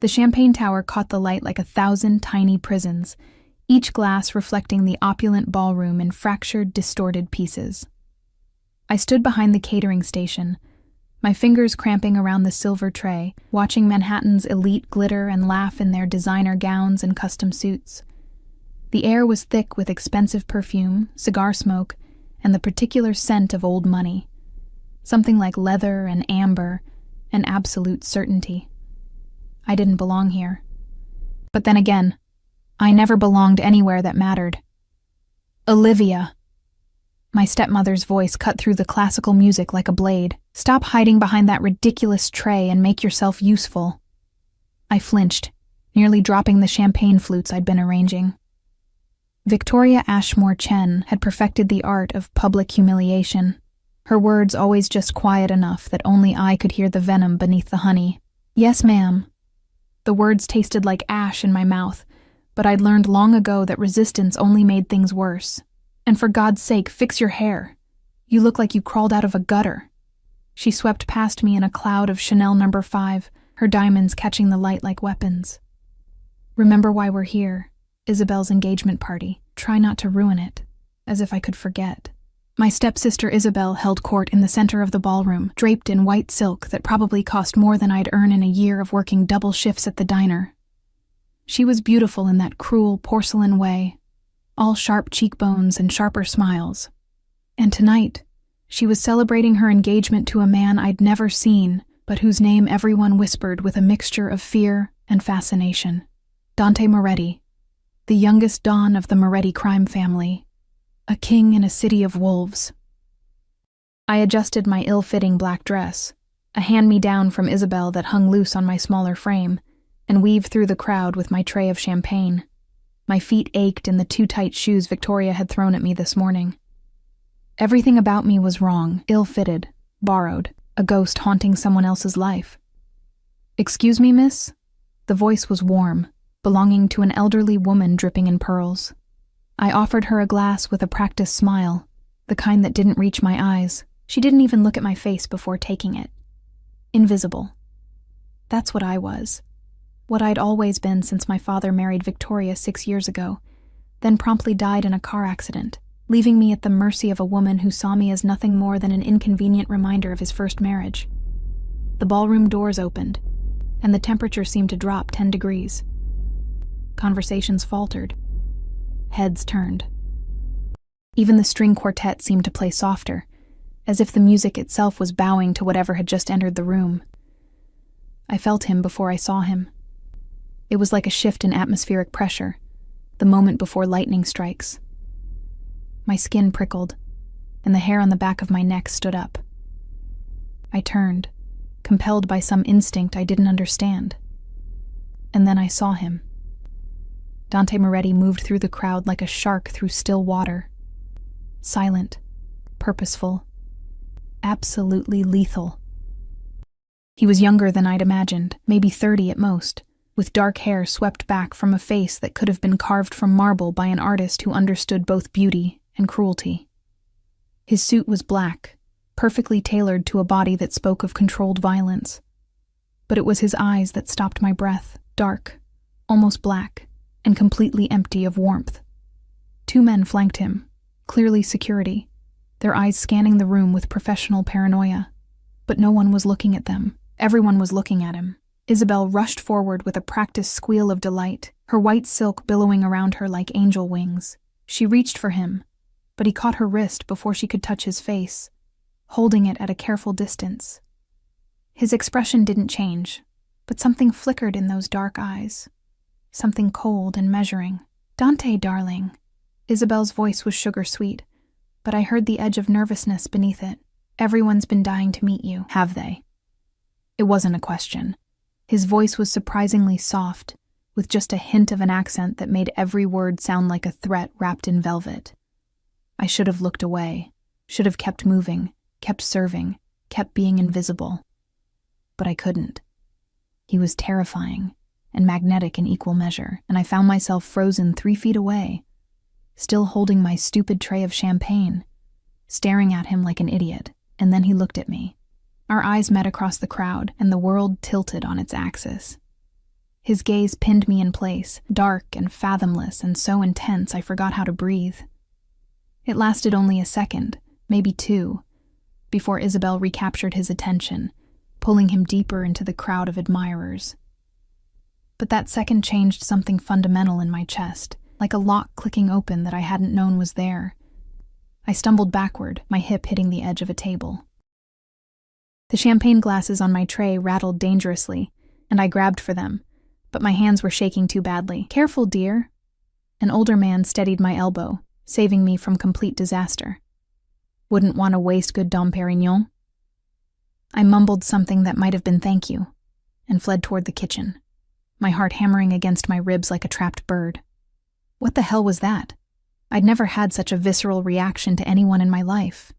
The champagne tower caught the light like 1,000 tiny prisons, each glass reflecting the opulent ballroom in fractured, distorted pieces. I stood behind the catering station, my fingers cramping around the silver tray, watching Manhattan's elite glitter and laugh in their designer gowns and custom suits. The air was thick with expensive perfume, cigar smoke, and the particular scent of old money. Something like leather and amber, and absolute certainty. I didn't belong here. But then again, I never belonged anywhere that mattered. Olivia. My stepmother's voice cut through the classical music like a blade. Stop hiding behind that ridiculous tray and make yourself useful. I flinched, nearly dropping the champagne flutes I'd been arranging. Victoria Ashmore Chen had perfected the art of public humiliation. Her words always just quiet enough that only I could hear the venom beneath the honey. Yes, ma'am. The words tasted like ash in my mouth, but I'd learned long ago that resistance only made things worse. And for God's sake, fix your hair. You look like you crawled out of a gutter. She swept past me in a cloud of Chanel No. 5, her diamonds catching the light like weapons. Remember why we're here. Isabel's engagement party. Try not to ruin it. As if I could forget. My stepsister Isabel held court in the center of the ballroom, draped in white silk that probably cost more than I'd earn in a year of working double shifts at the diner. She was beautiful in that cruel porcelain way, all sharp cheekbones and sharper smiles. And tonight, she was celebrating her engagement to a man I'd never seen, but whose name everyone whispered with a mixture of fear and fascination. Dante Moretti, the youngest Don of the Moretti crime family, a king in a city of wolves. I adjusted my ill-fitting black dress, a hand-me-down from Isabel that hung loose on my smaller frame, and weaved through the crowd with my tray of champagne. My feet ached in the too tight shoes Victoria had thrown at me this morning. Everything about me was wrong, ill-fitted, borrowed, a ghost haunting someone else's life. "Excuse me, miss?" The voice was warm, belonging to an elderly woman dripping in pearls. I offered her a glass with a practiced smile, the kind that didn't reach my eyes. She didn't even look at my face before taking it. Invisible. That's what I was. What I'd always been since my father married Victoria 6 years ago, then promptly died in a car accident, leaving me at the mercy of a woman who saw me as nothing more than an inconvenient reminder of his first marriage. The ballroom doors opened, and the temperature seemed to drop 10 degrees. Conversations faltered. Heads turned. Even the string quartet seemed to play softer, as if the music itself was bowing to whatever had just entered the room. I felt him before I saw him. It was like a shift in atmospheric pressure, the moment before lightning strikes. My skin prickled, and the hair on the back of my neck stood up. I turned, compelled by some instinct I didn't understand. And then I saw him. Dante Moretti moved through the crowd like a shark through still water. Silent, purposeful, absolutely lethal. He was younger than I'd imagined, maybe 30 at most, with dark hair swept back from a face that could have been carved from marble by an artist who understood both beauty and cruelty. His suit was black, perfectly tailored to a body that spoke of controlled violence. But it was his eyes that stopped my breath, dark, almost black, and completely empty of warmth. 2 men flanked him, clearly security, their eyes scanning the room with professional paranoia. But no one was looking at them. Everyone was looking at him. Isabel rushed forward with a practiced squeal of delight, her white silk billowing around her like angel wings. She reached for him, but he caught her wrist before she could touch his face, holding it at a careful distance. His expression didn't change, but something flickered in those dark eyes. Something cold and measuring. "Dante, darling." Isabel's voice was sugar-sweet, but I heard the edge of nervousness beneath it. "Everyone's been dying to meet you, have they?" It wasn't a question. His voice was surprisingly soft, with just a hint of an accent that made every word sound like a threat wrapped in velvet. I should have looked away, should have kept moving, kept serving, kept being invisible. But I couldn't. He was terrifying and magnetic in equal measure, and I found myself frozen 3 feet away, still holding my stupid tray of champagne, staring at him like an idiot. And then he looked at me. Our eyes met across the crowd, and the world tilted on its axis. His gaze pinned me in place, dark and fathomless and so intense I forgot how to breathe. It lasted only a second, maybe two, before Isabel recaptured his attention, pulling him deeper into the crowd of admirers. But that second changed something fundamental in my chest, like a lock clicking open that I hadn't known was there. I stumbled backward, my hip hitting the edge of a table. The champagne glasses on my tray rattled dangerously, and I grabbed for them, but my hands were shaking too badly. "Careful, dear." An older man steadied my elbow, saving me from complete disaster. "Wouldn't want to waste good Dom Perignon." I mumbled something that might have been thank you, and fled toward the kitchen, my heart hammering against my ribs like a trapped bird. What the hell was that? I'd never had such a visceral reaction to anyone in my life.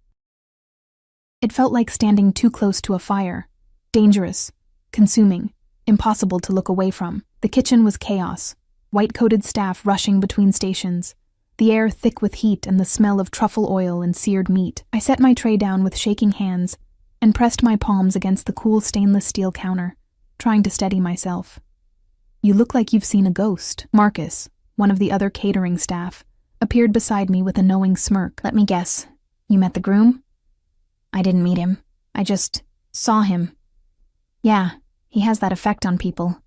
It felt like standing too close to a fire, dangerous, consuming, impossible to look away from. The kitchen was chaos, white-coated staff rushing between stations, the air thick with heat and the smell of truffle oil and seared meat. I set my tray down with shaking hands and pressed my palms against the cool stainless steel counter, trying to steady myself. "You look like you've seen a ghost." Marcus, one of the other catering staff, appeared beside me with a knowing smirk. "Let me guess, you met the groom?" "I didn't meet him. I just saw him." "Yeah, he has that effect on people."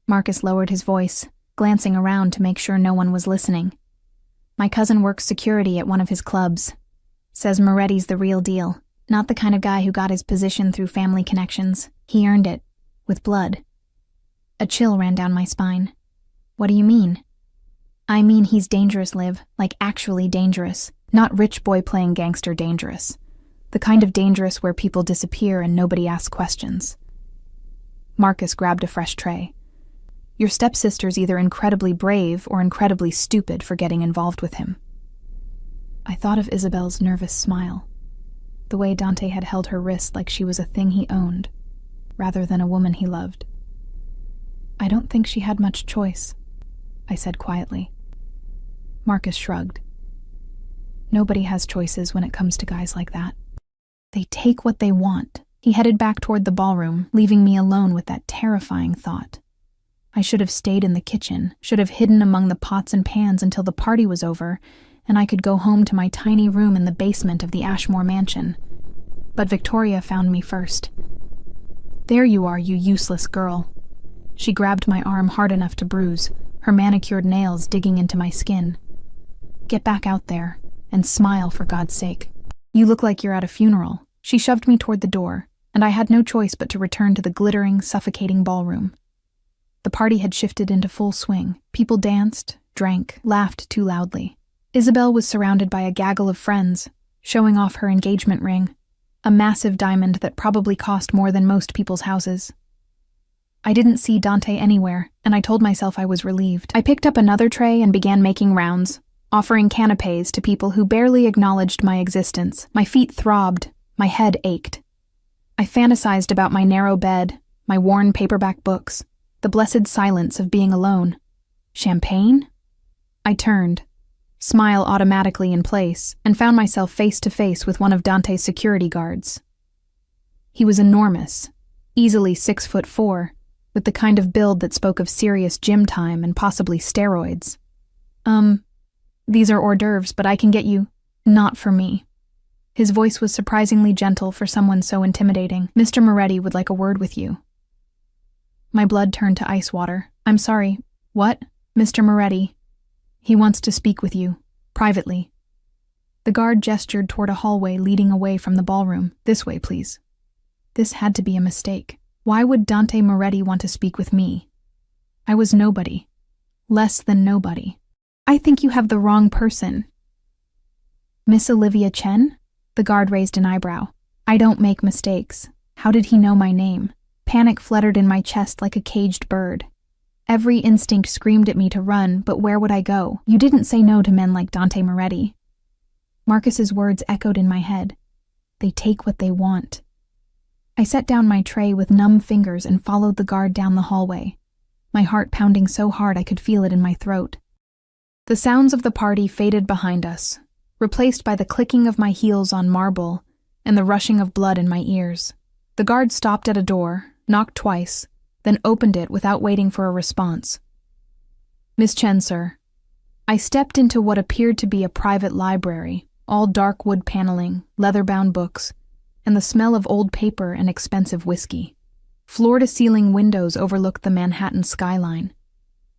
Marcus lowered his voice, glancing around to make sure no one was listening. "My cousin works security at one of his clubs. Says Moretti's the real deal. Not the kind of guy who got his position through family connections. He earned it, with blood." A chill ran down my spine. "What do you mean?" "I mean he's dangerous, Liv, like actually dangerous. Not rich boy playing gangster dangerous. The kind of dangerous where people disappear and nobody asks questions." Marcus grabbed a fresh tray. "Your stepsister's either incredibly brave or incredibly stupid for getting involved with him." I thought of Isabel's nervous smile, the way Dante had held her wrist like she was a thing he owned, rather than a woman he loved. "I don't think she had much choice," I said quietly. Marcus shrugged. "Nobody has choices when it comes to guys like that. They take what they want." He headed back toward the ballroom, leaving me alone with that terrifying thought. I should have stayed in the kitchen, should have hidden among the pots and pans until the party was over, and I could go home to my tiny room in the basement of the Ashmore mansion. But Victoria found me first. "There you are, you useless girl." She grabbed my arm hard enough to bruise, her manicured nails digging into my skin. "Get back out there, and smile for God's sake. You look like you're at a funeral." She shoved me toward the door, and I had no choice but to return to the glittering, suffocating ballroom. The party had shifted into full swing. People danced, drank, laughed too loudly. Isabel was surrounded by a gaggle of friends, showing off her engagement ring, a massive diamond that probably cost more than most people's houses. I didn't see Dante anywhere, and I told myself I was relieved. I picked up another tray and began making rounds, offering canapés to people who barely acknowledged my existence. My feet throbbed, my head ached. I fantasized about my narrow bed, my worn paperback books, the blessed silence of being alone. Champagne? I turned, smile automatically in place, and found myself face to face with one of Dante's security guards. He was enormous, easily 6'4", with the kind of build that spoke of serious gym time and possibly steroids. These are hors d'oeuvres, but I can get you." "Not for me." His voice was surprisingly gentle for someone so intimidating. "Mr. Moretti would like a word with you." My blood turned to ice water. "I'm sorry. What?" "Mr. Moretti. He wants to speak with you, privately." The guard gestured toward a hallway leading away from the ballroom. "This way, please." This had to be a mistake. Why would Dante Moretti want to speak with me? I was nobody. Less than nobody. "I think you have the wrong person." "Miss Olivia Chen?" The guard raised an eyebrow. "I don't make mistakes. How did he know my name?" Panic fluttered in my chest like a caged bird. Every instinct screamed at me to run, but where would I go? "You didn't say no to men like Dante Moretti." Marcus's words echoed in my head. They take what they want. I set down my tray with numb fingers and followed the guard down the hallway, my heart pounding so hard I could feel it in my throat. The sounds of the party faded behind us, replaced by the clicking of my heels on marble and the rushing of blood in my ears. The guard stopped at a door, knocked twice, then opened it without waiting for a response. "Miss Chen, sir." I stepped into what appeared to be a private library, all dark wood paneling, leather-bound books, and the smell of old paper and expensive whiskey. Floor-to-ceiling windows overlooked the Manhattan skyline.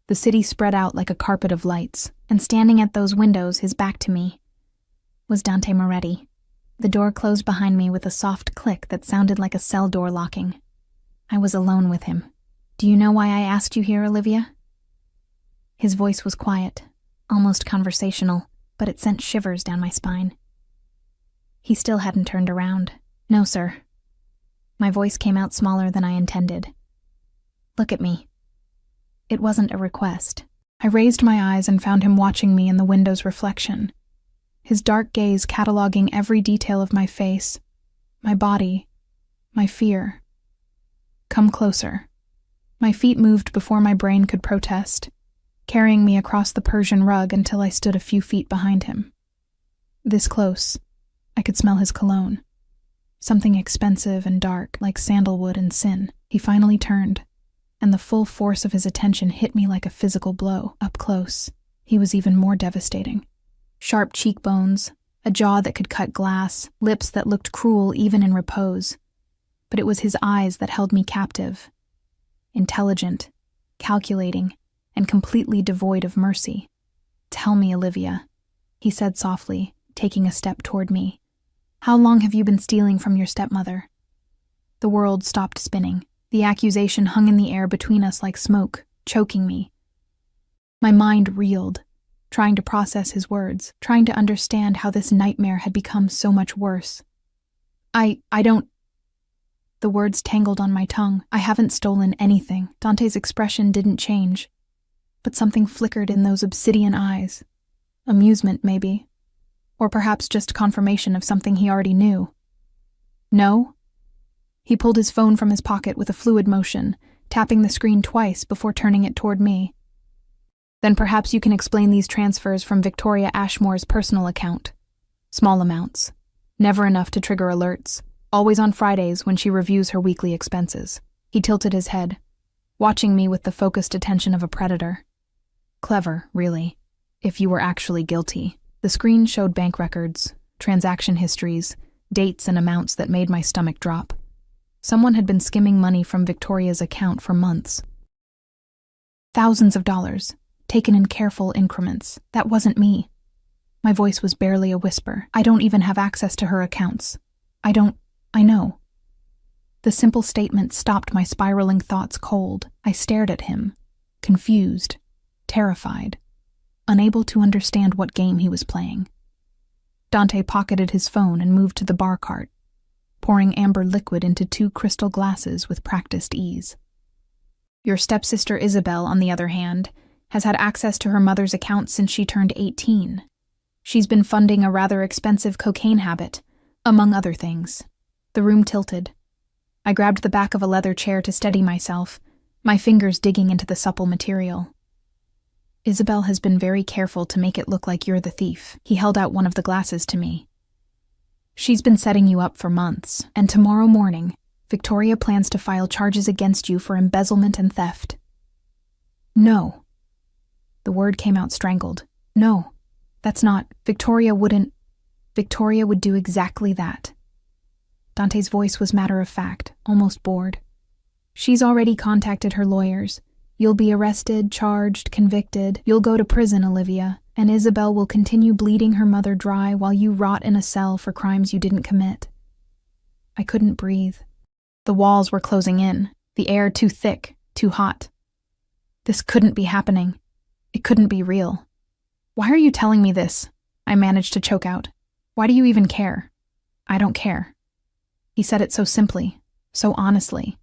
The city spread out like a carpet of lights, and standing at those windows, his back to me, was Dante Moretti. The door closed behind me with a soft click that sounded like a cell door locking. I was alone with him. "Do you know why I asked you here, Olivia?" His voice was quiet, almost conversational, but it sent shivers down my spine. He still hadn't turned around. "No, sir." My voice came out smaller than I intended. "Look at me." It wasn't a request. I raised my eyes and found him watching me in the window's reflection, his dark gaze cataloging every detail of my face, my body, my fear. "Come closer." My feet moved before my brain could protest, carrying me across the Persian rug until I stood a few feet behind him. This close, I could smell his cologne. Something expensive and dark, like sandalwood and sin. He finally turned, and the full force of his attention hit me like a physical blow. Up close, he was even more devastating. Sharp cheekbones, a jaw that could cut glass, lips that looked cruel even in repose. But it was his eyes that held me captive. Intelligent, calculating, and completely devoid of mercy. "Tell me, Olivia," he said softly, taking a step toward me. "How long have you been stealing from your stepmother?" The world stopped spinning. The accusation hung in the air between us like smoke, choking me. My mind reeled, trying to process his words, trying to understand how this nightmare had become so much worse. I don't... The words tangled on my tongue. "I haven't stolen anything." Dante's expression didn't change, but something flickered in those obsidian eyes. Amusement, maybe. Or perhaps just confirmation of something he already knew. "No?" He pulled his phone from his pocket with a fluid motion, tapping the screen twice before turning it toward me. "Then perhaps you can explain these transfers from Victoria Ashmore's personal account. Small amounts. Never enough to trigger alerts. Always on Fridays when she reviews her weekly expenses." He tilted his head, watching me with the focused attention of a predator. "Clever, really, if you were actually guilty." The screen showed bank records, transaction histories, dates and amounts that made my stomach drop. Someone had been skimming money from Victoria's account for months. Thousands of dollars, taken in careful increments. That wasn't me. My voice was barely a whisper. "I don't even have access to her accounts. I know." The simple statement stopped my spiraling thoughts cold. I stared at him, confused, terrified, unable to understand what game he was playing. Dante pocketed his phone and moved to the bar cart, pouring amber liquid into 2 crystal glasses with practiced ease. "Your stepsister Isabel, on the other hand, has had access to her mother's account since she turned 18. She's been funding a rather expensive cocaine habit, among other things." The room tilted. I grabbed the back of a leather chair to steady myself, my fingers digging into the supple material. "Isabel has been very careful to make it look like you're the thief." He held out one of the glasses to me. "She's been setting you up for months, and tomorrow morning, Victoria plans to file charges against you for embezzlement and theft." "No." The word came out strangled. "No, that's not. Victoria would do exactly that." Dante's voice was matter-of-fact, almost bored. "She's already contacted her lawyers. You'll be arrested, charged, convicted. You'll go to prison, Olivia, and Isabel will continue bleeding her mother dry while you rot in a cell for crimes you didn't commit." I couldn't breathe. The walls were closing in, the air too thick, too hot. This couldn't be happening. It couldn't be real. "Why are you telling me this?" I managed to choke out. "Why do you even care?" "I don't care." He said it so simply, so honestly,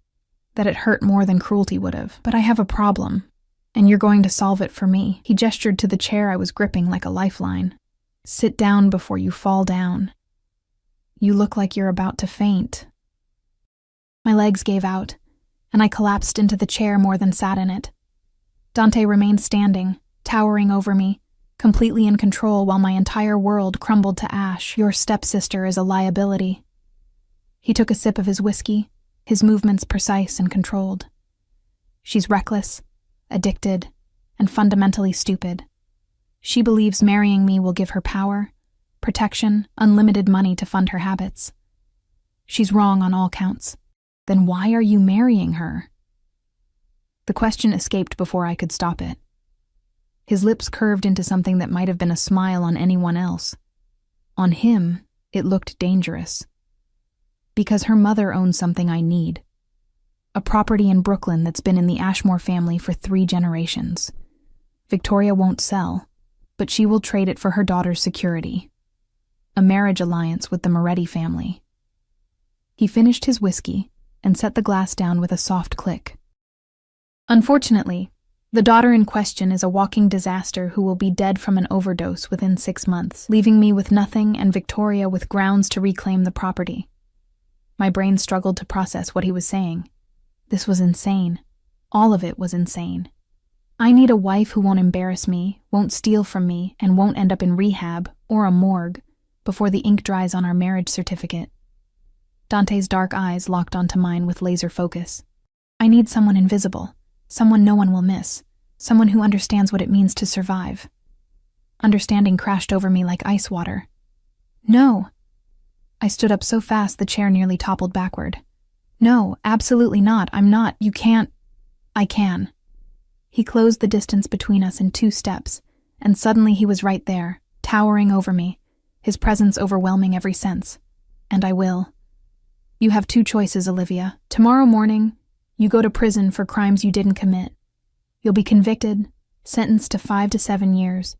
that it hurt more than cruelty would have. "But I have a problem, and you're going to solve it for me." He gestured to the chair I was gripping like a lifeline. "Sit down before you fall down. You look like you're about to faint." My legs gave out, and I collapsed into the chair more than sat in it. Dante remained standing, towering over me, completely in control while my entire world crumbled to ash. "Your stepsister is a liability." He took a sip of his whiskey, his movements precise and controlled. She's reckless, addicted, and fundamentally stupid. She believes marrying me will give her power, protection, unlimited money to fund her habits. She's wrong on all counts. Then why are you marrying her? The question escaped before I could stop it. His lips curved into something that might have been a smile on anyone else. On him, it looked dangerous. Because her mother owns something I need. A property in Brooklyn that's been in the Ashmore family for 3 generations. Victoria won't sell, but she will trade it for her daughter's security. A marriage alliance with the Moretti family. He finished his whiskey and set the glass down with a soft click. Unfortunately, the daughter in question is a walking disaster who will be dead from an overdose within 6 months, leaving me with nothing and Victoria with grounds to reclaim the property. My brain struggled to process what he was saying. This was insane. All of it was insane. I need a wife who won't embarrass me, won't steal from me, and won't end up in rehab or a morgue before the ink dries on our marriage certificate. Dante's dark eyes locked onto mine with laser focus. I need someone invisible, someone no one will miss, someone who understands what it means to survive. Understanding crashed over me like ice water. No. I stood up so fast the chair nearly toppled backward. No, absolutely not. I'm not. You can't. I can. He closed the distance between us in 2 steps, and suddenly he was right there, towering over me, his presence overwhelming every sense. And I will. You have 2 choices, Olivia. Tomorrow morning, you go to prison for crimes you didn't commit. You'll be convicted, sentenced to 5 to 7 years.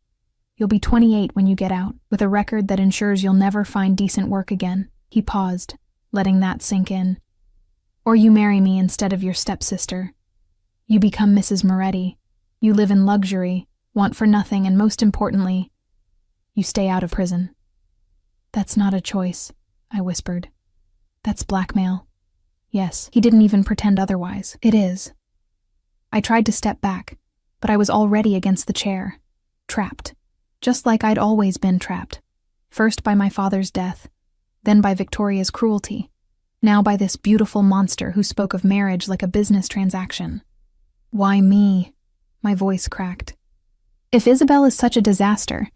You'll be 28 when you get out, with a record that ensures you'll never find decent work again. He paused, letting that sink in. Or you marry me instead of your stepsister. You become Mrs. Moretti. You live in luxury, want for nothing, and most importantly, you stay out of prison. That's not a choice, I whispered. That's blackmail. Yes, he didn't even pretend otherwise. It is. I tried to step back, but I was already against the chair, trapped, just like I'd always been trapped. First by my father's death, then by Victoria's cruelty, now by this beautiful monster who spoke of marriage like a business transaction. Why me? My voice cracked. If Isabel is such a disaster,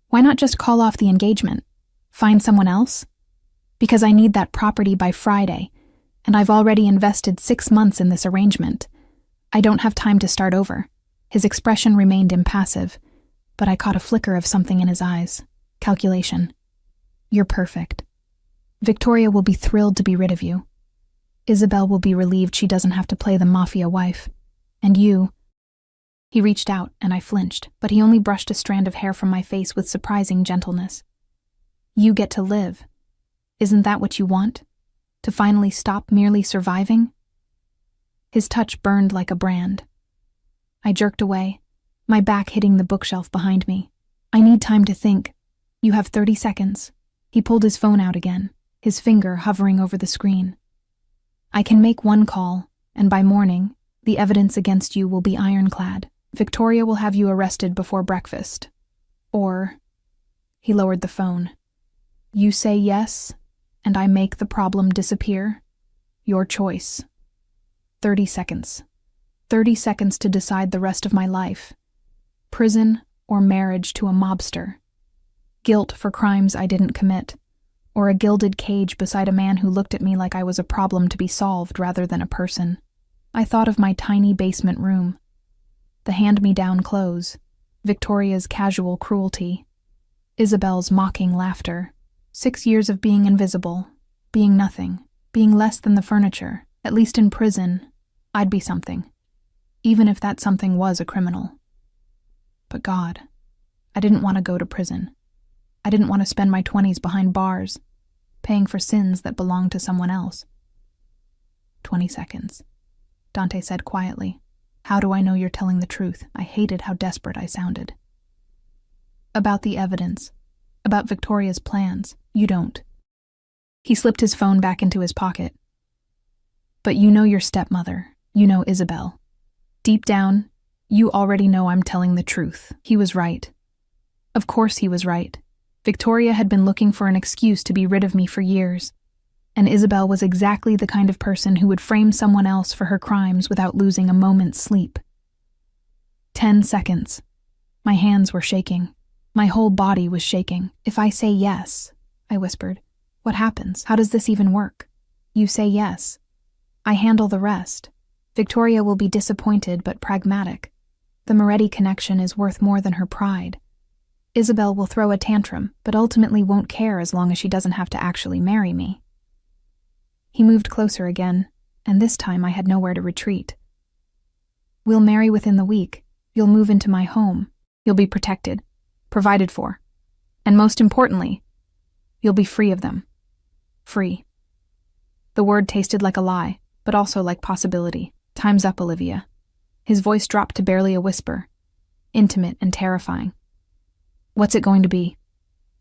why not just call off the engagement? Find someone else? Because I need that property by Friday, and I've already invested 6 months in this arrangement. I don't have time to start over. His expression remained impassive, but I caught a flicker of something in his eyes. Calculation. You're perfect. Victoria will be thrilled to be rid of you. Isabel will be relieved she doesn't have to play the Mafia wife. And you. He reached out, and I flinched, but he only brushed a strand of hair from my face with surprising gentleness. You get to live. Isn't that what you want? To finally stop merely surviving? His touch burned like a brand. I jerked away, my back hitting the bookshelf behind me. I need time to think. You have 30 seconds. He pulled his phone out again, his finger hovering over the screen. I can make 1 call, and by morning, the evidence against you will be ironclad. Victoria will have you arrested before breakfast. Or, he lowered the phone. You say yes, and I make the problem disappear. Your choice. 30 seconds. 30 seconds to decide the rest of my life. Prison or marriage to a mobster. Guilt for crimes I didn't commit. Or a gilded cage beside a man who looked at me like I was a problem to be solved rather than a person. I thought of my tiny basement room. The hand-me-down clothes. Victoria's casual cruelty. Isabel's mocking laughter. 6 years of being invisible. Being nothing. Being less than the furniture. At least in prison, I'd be something. Even if that something was a criminal. But God, I didn't want to go to prison. I didn't want to spend my 20s behind bars, paying for sins that belonged to someone else. 20 seconds. Dante said quietly. How do I know you're telling the truth? I hated how desperate I sounded. About the evidence. About Victoria's plans. You don't. He slipped his phone back into his pocket. But you know your stepmother. You know Isabel. Deep down, you already know I'm telling the truth. He was right. Of course he was right. Victoria had been looking for an excuse to be rid of me for years. and Isabel was exactly the kind of person who would frame someone else for her crimes without losing a moment's sleep. 10 seconds. My hands were shaking. My whole body was shaking. "If I say yes," I whispered, "what happens? How does this even work?" "You say yes. I handle the rest. Victoria will be disappointed but pragmatic. The Moretti connection is worth more than her pride. Isabel will throw a tantrum, but ultimately won't care as long as she doesn't have to actually marry me." He moved closer again, and this time I had nowhere to retreat. "We'll marry within the week. You'll move into my home. You'll be protected, provided for, and most importantly, you'll be free of them." Free. The word tasted like a lie, but also like possibility. "Time's up, Olivia." His voice dropped to barely a whisper, intimate and terrifying. "What's it going to be?"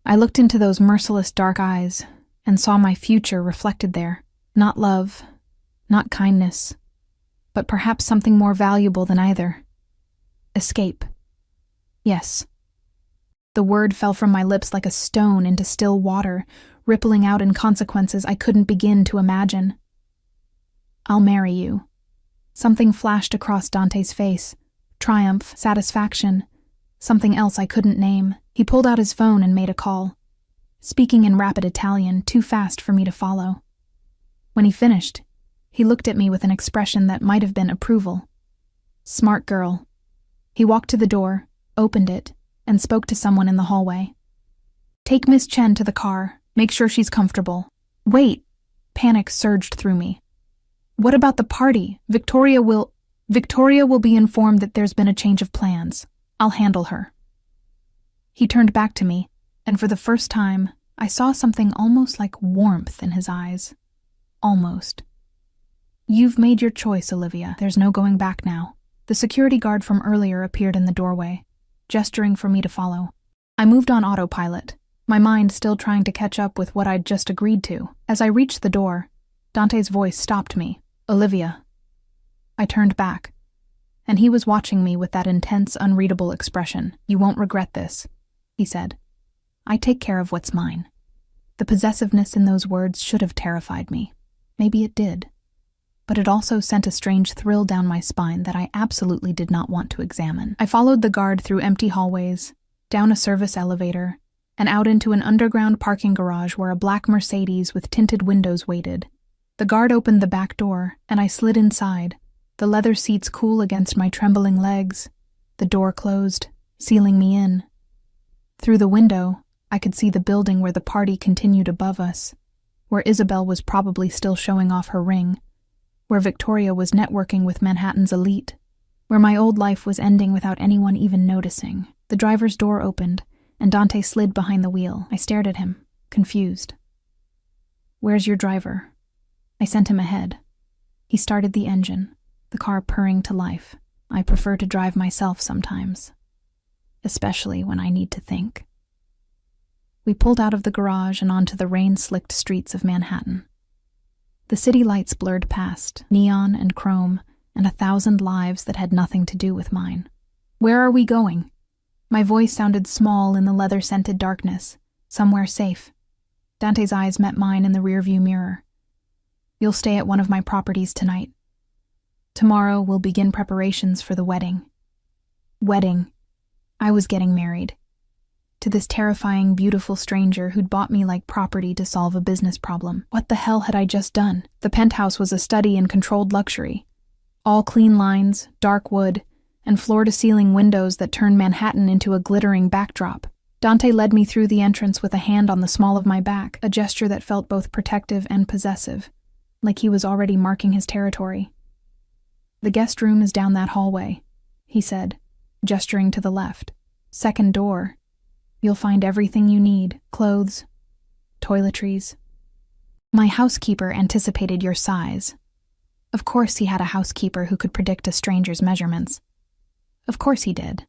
I looked into those merciless dark eyes and saw my future reflected there. Not love, not kindness, but perhaps something more valuable than either. Escape. Yes. The word fell from my lips like a stone into still water, rippling out in consequences I couldn't begin to imagine. "I'll marry you." Something flashed across Dante's face. Triumph, satisfaction, something else I couldn't name. He pulled out his phone and made a call, speaking in rapid Italian, too fast for me to follow. When he finished, he looked at me with an expression that might have been approval. Smart girl. He walked to the door, opened it, and spoke to someone in the hallway. "Take Miss Chen to the car. Make sure she's comfortable." "Wait!" Panic surged through me. "What about the party? Victoria will be informed that there's been a change of plans. I'll handle her." He turned back to me, and for the first time, I saw something almost like warmth in his eyes. Almost. "You've made your choice, Olivia. There's no going back now." The security guard from earlier appeared in the doorway, gesturing for me to follow. I moved on autopilot, my mind still trying to catch up with what I'd just agreed to. As I reached the door, Dante's voice stopped me. "Olivia." I turned back, and he was watching me with that intense, unreadable expression. "You won't regret this," he said. "I take care of what's mine." The possessiveness in those words should have terrified me. Maybe it did. But it also sent a strange thrill down my spine that I absolutely did not want to examine. I followed the guard through empty hallways, down a service elevator, and out into an underground parking garage where a black Mercedes with tinted windows waited. The guard opened the back door, and I slid inside, the leather seats cool against my trembling legs. The door closed, sealing me in. Through the window, I could see the building where the party continued above us, where Isabel was probably still showing off her ring, where Victoria was networking with Manhattan's elite, where my old life was ending without anyone even noticing. The driver's door opened, and Dante slid behind the wheel. I stared at him, confused. "Where's your driver?" I sent him ahead. He started the engine, the car purring to life. I prefer to drive myself sometimes, especially when I need to think. We pulled out of the garage and onto the rain-slicked streets of Manhattan. The city lights blurred past, neon and chrome, and 1,000 lives that had nothing to do with mine. "Where are we going?" My voice sounded small in the leather-scented darkness. "Somewhere safe." Dante's eyes met mine in the rearview mirror. "You'll stay at one of my properties tonight. Tomorrow we'll begin preparations for the wedding." Wedding. I was getting married. To this terrifying, beautiful stranger who'd bought me like property to solve a business problem. What the hell had I just done? The penthouse was a study in controlled luxury. All clean lines, dark wood, and floor-to-ceiling windows that turned Manhattan into a glittering backdrop. Dante led me through the entrance with a hand on the small of my back, a gesture that felt both protective and possessive, like he was already marking his territory. "The guest room is down that hallway," he said, gesturing to the left. "Second door. You'll find everything you need, clothes, toiletries." "My housekeeper anticipated your size." Of course he had a housekeeper who could predict a stranger's measurements. Of course he did.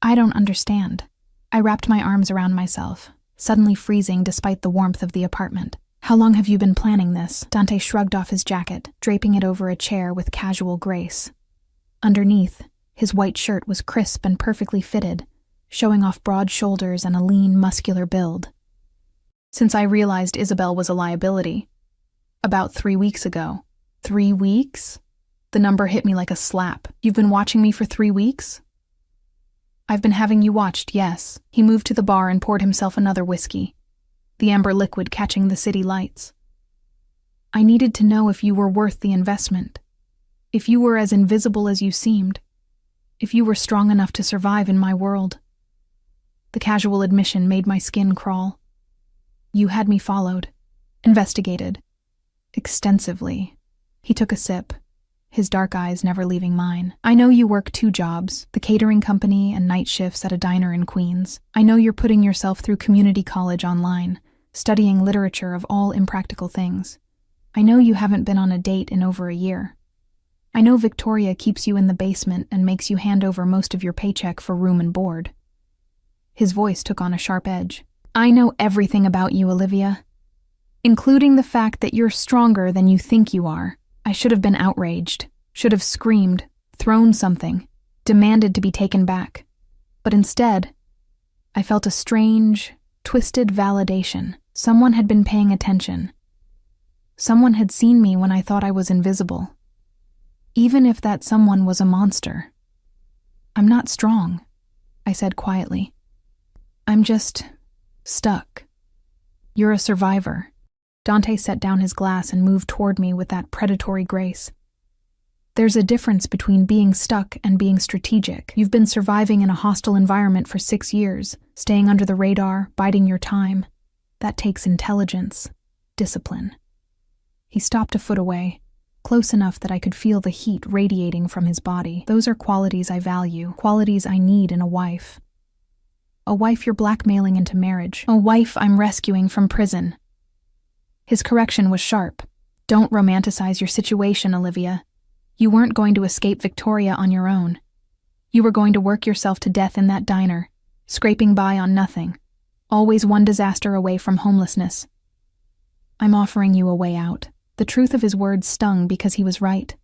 "I don't understand." I wrapped my arms around myself, suddenly freezing despite the warmth of the apartment. "How long have you been planning this?" Dante shrugged off his jacket, draping it over a chair with casual grace. Underneath, his white shirt was crisp and perfectly fitted, showing off broad shoulders and a lean, muscular build. since I realized Isabel was a liability. About 3 weeks ago. 3 weeks? The number hit me like a slap. You've been watching me for 3 weeks? I've been having you watched, yes. He moved to the bar and poured himself another whiskey, the amber liquid catching the city lights. I needed to know if you were worth the investment. If you were as invisible as you seemed. If you were strong enough to survive in my world. The casual admission made my skin crawl. You had me followed, investigated, extensively. He took a sip, his dark eyes never leaving mine. I know you work 2 jobs, the catering company and night shifts at a diner in Queens. I know you're putting yourself through community college online, studying literature of all impractical things. I know you haven't been on a date in over a year. I know Victoria keeps you in the basement and makes you hand over most of your paycheck for room and board. His voice took on a sharp edge. I know everything about you, Olivia, including the fact that you're stronger than you think you are. I should have been outraged, should have screamed, thrown something, demanded to be taken back. But instead, I felt a strange, twisted validation. Someone had been paying attention. Someone had seen me when I thought I was invisible. Even if that someone was a monster. I'm not strong, I said quietly. I'm just stuck. You're a survivor. Dante set down his glass and moved toward me with that predatory grace. There's a difference between being stuck and being strategic. You've been surviving in a hostile environment for 6 years, staying under the radar, biding your time. That takes intelligence, discipline. He stopped a foot away, close enough that I could feel the heat radiating from his body. Those are qualities I value, qualities I need in a wife. A wife you're blackmailing into marriage. A wife I'm rescuing from prison. His correction was sharp. Don't romanticize your situation, Olivia. You weren't going to escape Victoria on your own. You were going to work yourself to death in that diner, scraping by on nothing, always one disaster away from homelessness. I'm offering you a way out. The truth of his words stung because he was right.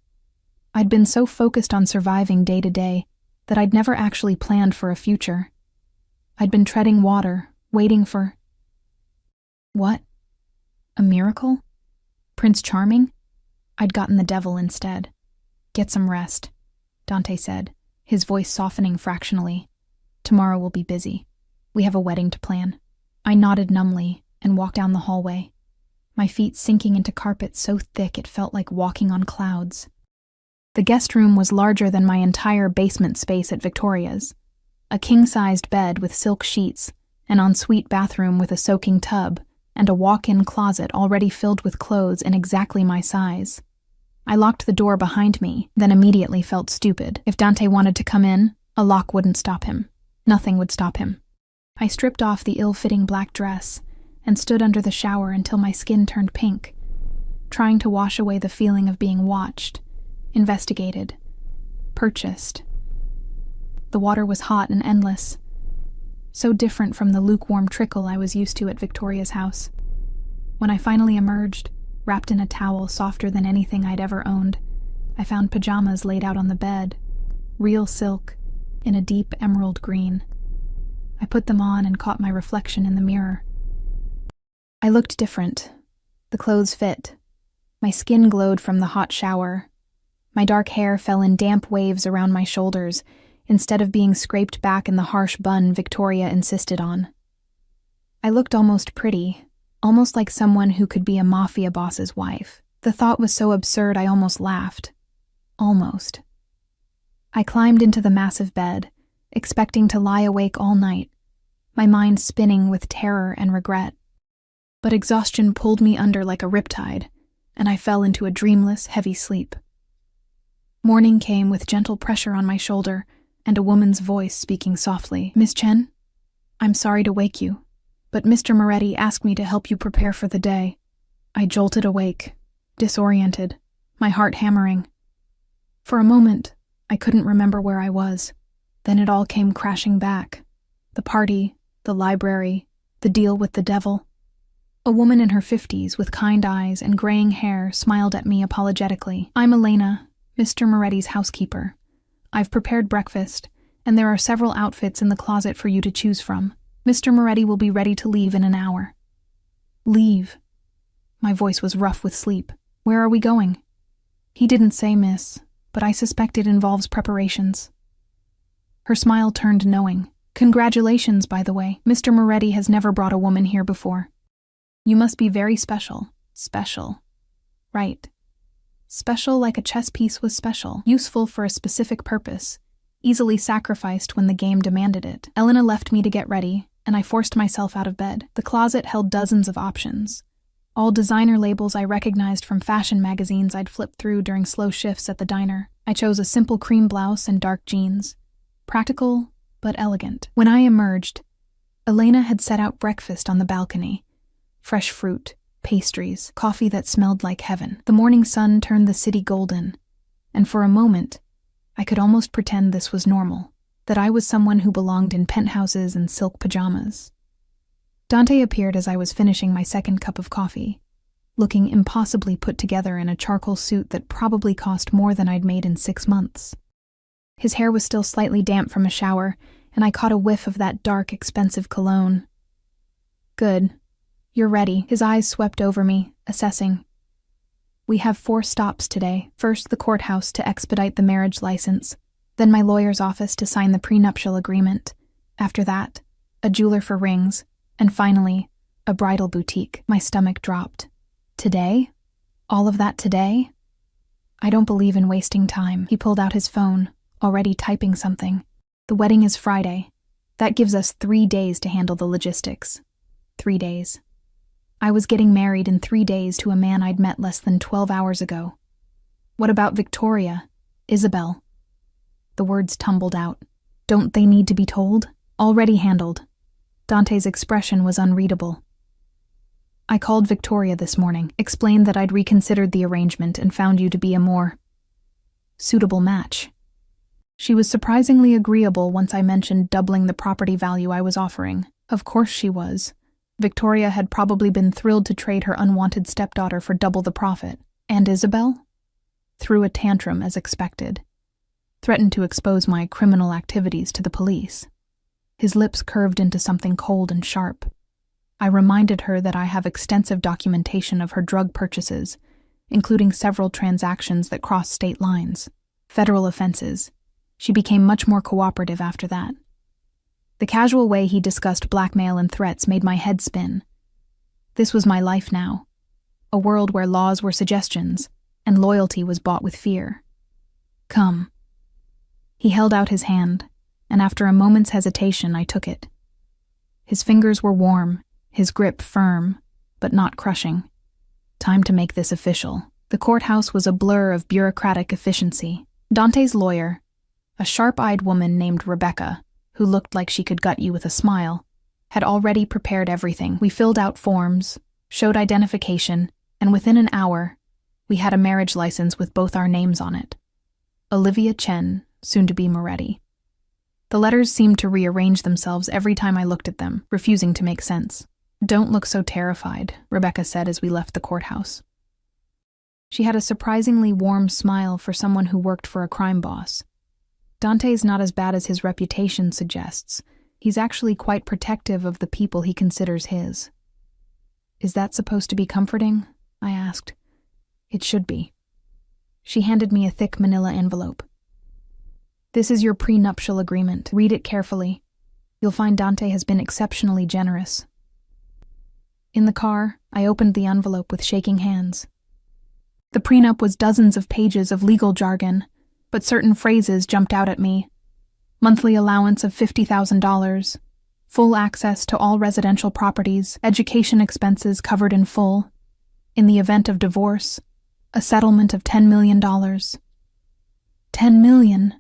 I'd been so focused on surviving day to day that I'd never actually planned for a future. I'd been treading water, waiting for... What? A miracle? Prince Charming? I'd gotten the devil instead. Get some rest, Dante said, his voice softening fractionally. Tomorrow we'll be busy. We have a wedding to plan. I nodded numbly and walked down the hallway, my feet sinking into carpet so thick it felt like walking on clouds. The guest room was larger than my entire basement space at Victoria's. A king-sized bed with silk sheets, an ensuite bathroom with a soaking tub, and a walk-in closet already filled with clothes in exactly my size. I locked the door behind me, then immediately felt stupid. If Dante wanted to come in, a lock wouldn't stop him. Nothing would stop him. I stripped off the ill-fitting black dress and stood under the shower until my skin turned pink, trying to wash away the feeling of being watched, investigated, purchased. The water was hot and endless, so different from the lukewarm trickle I was used to at Victoria's house. When I finally emerged, wrapped in a towel softer than anything I'd ever owned, I found pajamas laid out on the bed, real silk, in a deep emerald green. I put them on and caught my reflection in the mirror. I looked different. The clothes fit. My skin glowed from the hot shower. My dark hair fell in damp waves around my shoulders, instead of being scraped back in the harsh bun Victoria insisted on. I looked almost pretty, almost like someone who could be a Mafia boss's wife. The thought was so absurd I almost laughed. Almost. I climbed into the massive bed, expecting to lie awake all night, my mind spinning with terror and regret. But exhaustion pulled me under like a riptide, and I fell into a dreamless, heavy sleep. Morning came with gentle pressure on my shoulder, and a woman's voice speaking softly. Miss Chen? I'm sorry to wake you, but Mr. Moretti asked me to help you prepare for the day. I jolted awake, disoriented, my heart hammering. For a moment, I couldn't remember where I was. Then it all came crashing back. The party, the library, the deal with the devil. A woman in her 50s with kind eyes and graying hair smiled at me apologetically. I'm Elena, Mr. Moretti's housekeeper. I've prepared breakfast, and there are several outfits in the closet for you to choose from. Mr. Moretti will be ready to leave in an hour. Leave. My voice was rough with sleep. Where are we going? He didn't say, miss, but I suspect it involves preparations. Her smile turned knowing. Congratulations, by the way. Mr. Moretti has never brought a woman here before. You must be very special. Special. Right. Special like a chess piece was special, useful for a specific purpose, easily sacrificed when the game demanded it. Elena left me to get ready, and I forced myself out of bed. The closet held dozens of options. All designer labels I recognized from fashion magazines I'd flipped through during slow shifts at the diner. I chose a simple cream blouse and dark jeans. Practical, but elegant. When I emerged, Elena had set out breakfast on the balcony. Fresh fruit, pastries, coffee that smelled like heaven. The morning sun turned the city golden, and for a moment, I could almost pretend this was normal, that I was someone who belonged in penthouses and silk pajamas. Dante appeared as I was finishing my second cup of coffee, looking impossibly put together in a charcoal suit that probably cost more than I'd made in 6 months. His hair was still slightly damp from a shower, and I caught a whiff of that dark, expensive cologne. Good. You're ready. His eyes swept over me, assessing. We have 4 stops today. First, the courthouse to expedite the marriage license, then my lawyer's office to sign the prenuptial agreement. After that, a jeweler for rings, and finally, a bridal boutique. My stomach dropped. Today? All of that today? I don't believe in wasting time. He pulled out his phone, already typing something. The wedding is Friday. That gives us 3 days to handle the logistics. 3 days. I was getting married in 3 days to a man I'd met less than 12 hours ago. What about Victoria? Isabel? The words tumbled out. Don't they need to be told? Already handled. Dante's expression was unreadable. I called Victoria this morning, explained that I'd reconsidered the arrangement and found you to be a more suitable match. She was surprisingly agreeable once I mentioned doubling the property value I was offering. Of course she was. Victoria had probably been thrilled to trade her unwanted stepdaughter for double the profit. And Isabel? Threw a tantrum as expected. Threatened to expose my criminal activities to the police. His lips curved into something cold and sharp. I reminded her that I have extensive documentation of her drug purchases, including several transactions that crossed state lines. Federal offenses. She became much more cooperative after that. The casual way he discussed blackmail and threats made my head spin. This was my life now. A world where laws were suggestions, and loyalty was bought with fear. Come. He held out his hand, and after a moment's hesitation I took it. His fingers were warm, his grip firm, but not crushing. Time to make this official. The courthouse was a blur of bureaucratic efficiency. Dante's lawyer, a sharp-eyed woman named Rebecca, who looked like she could gut you with a smile, had already prepared everything. We filled out forms, showed identification, and within an hour, we had a marriage license with both our names on it. Olivia Chen, soon to be Moretti. The letters seemed to rearrange themselves every time I looked at them, refusing to make sense. Don't look so terrified, Rebecca said as we left the courthouse. She had a surprisingly warm smile for someone who worked for a crime boss. Dante's not as bad as his reputation suggests. He's actually quite protective of the people he considers his. Is that supposed to be comforting? I asked. It should be. She handed me a thick manila envelope. This is your prenuptial agreement. Read it carefully. You'll find Dante has been exceptionally generous. In the car, I opened the envelope with shaking hands. The prenup was dozens of pages of legal jargon, but certain phrases jumped out at me. Monthly allowance of $50,000, full access to all residential properties, education expenses covered in full. In the event of divorce, a settlement of $10 million. $10 million?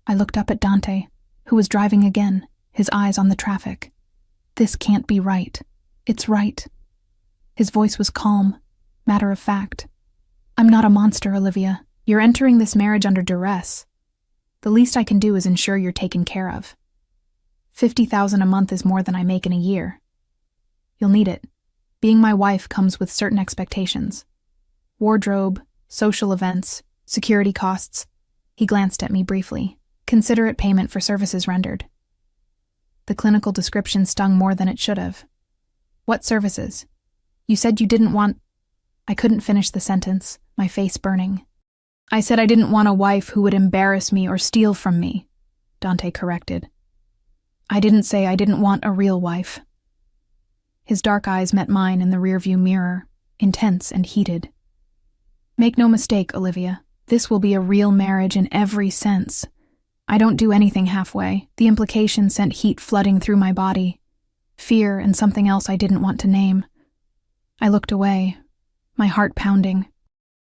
I looked up at Dante, who was driving again, his eyes on the traffic. This can't be right. It's right. His voice was calm, matter of fact. I'm not a monster, Olivia. You're entering this marriage under duress. The least I can do is ensure you're taken care of. $50,000 a month is more than I make in a year. You'll need it. Being my wife comes with certain expectations. Wardrobe, social events, security costs. He glanced at me briefly. Considerate payment for services rendered. The clinical description stung more than it should have. What services? You said you didn't want— I couldn't finish the sentence, my face burning. I said I didn't want a wife who would embarrass me or steal from me, Dante corrected. I didn't say I didn't want a real wife. His dark eyes met mine in the rearview mirror, intense and heated. Make no mistake, Olivia, this will be a real marriage in every sense. I don't do anything halfway. The implication sent heat flooding through my body. Fear and something else I didn't want to name. I looked away, my heart pounding.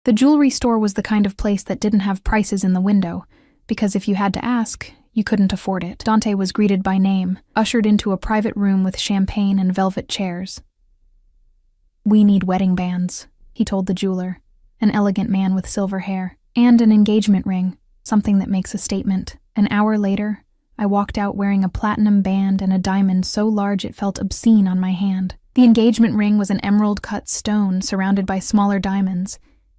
The jewelry store was the kind of place that didn't have prices in the window, because if you had to ask, you couldn't afford it. Dante was greeted by name, ushered into a private room with champagne and velvet chairs. We need wedding bands, he told the jeweler, an elegant man with silver hair, and an engagement ring, something that makes a statement. An hour later, I walked out wearing a platinum band and a diamond so large it felt obscene on my hand. The engagement ring was an emerald-cut stone surrounded by smaller diamonds,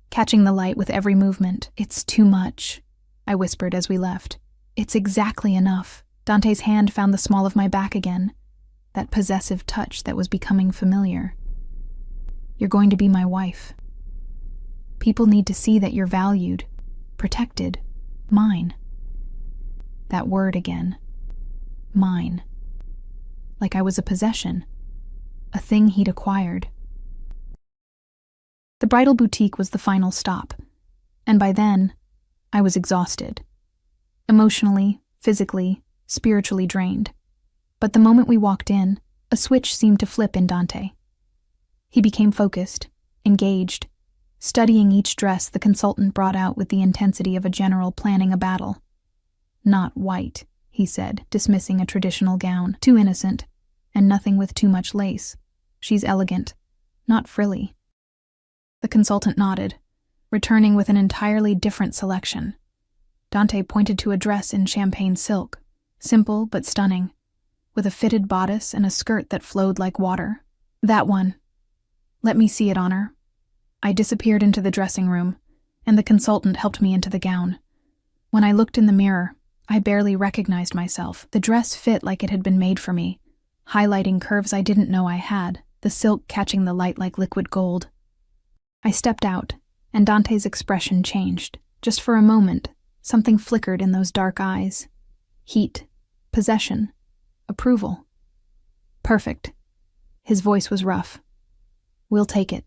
catching the light with every movement. It's too much, I whispered as we left. It's exactly enough. Dante's hand found the small of my back again, that possessive touch that was becoming familiar. You're going to be my wife. People need to see that you're valued, protected, mine. That word again. Mine. Like I was a possession, a thing he'd acquired. The bridal boutique was the final stop, and by then, I was exhausted. Emotionally, physically, spiritually drained. But the moment we walked in, a switch seemed to flip in Dante. He became focused, engaged, studying each dress the consultant brought out with the intensity of a general planning a battle. Not white, he said, dismissing a traditional gown, too innocent, and nothing with too much lace. She's elegant, not frilly. The consultant nodded, returning with an entirely different selection. Dante pointed to a dress in champagne silk, simple but stunning, with a fitted bodice and a skirt that flowed like water. That one. Let me see it on her. I disappeared into the dressing room, and the consultant helped me into the gown. When I looked in the mirror, I barely recognized myself. The dress fit like it had been made for me, highlighting curves I didn't know I had, the silk catching the light like liquid gold. I stepped out, and Dante's expression changed. Just for a moment, something flickered in those dark eyes. Heat, possession, approval. Perfect. His voice was rough. We'll take it.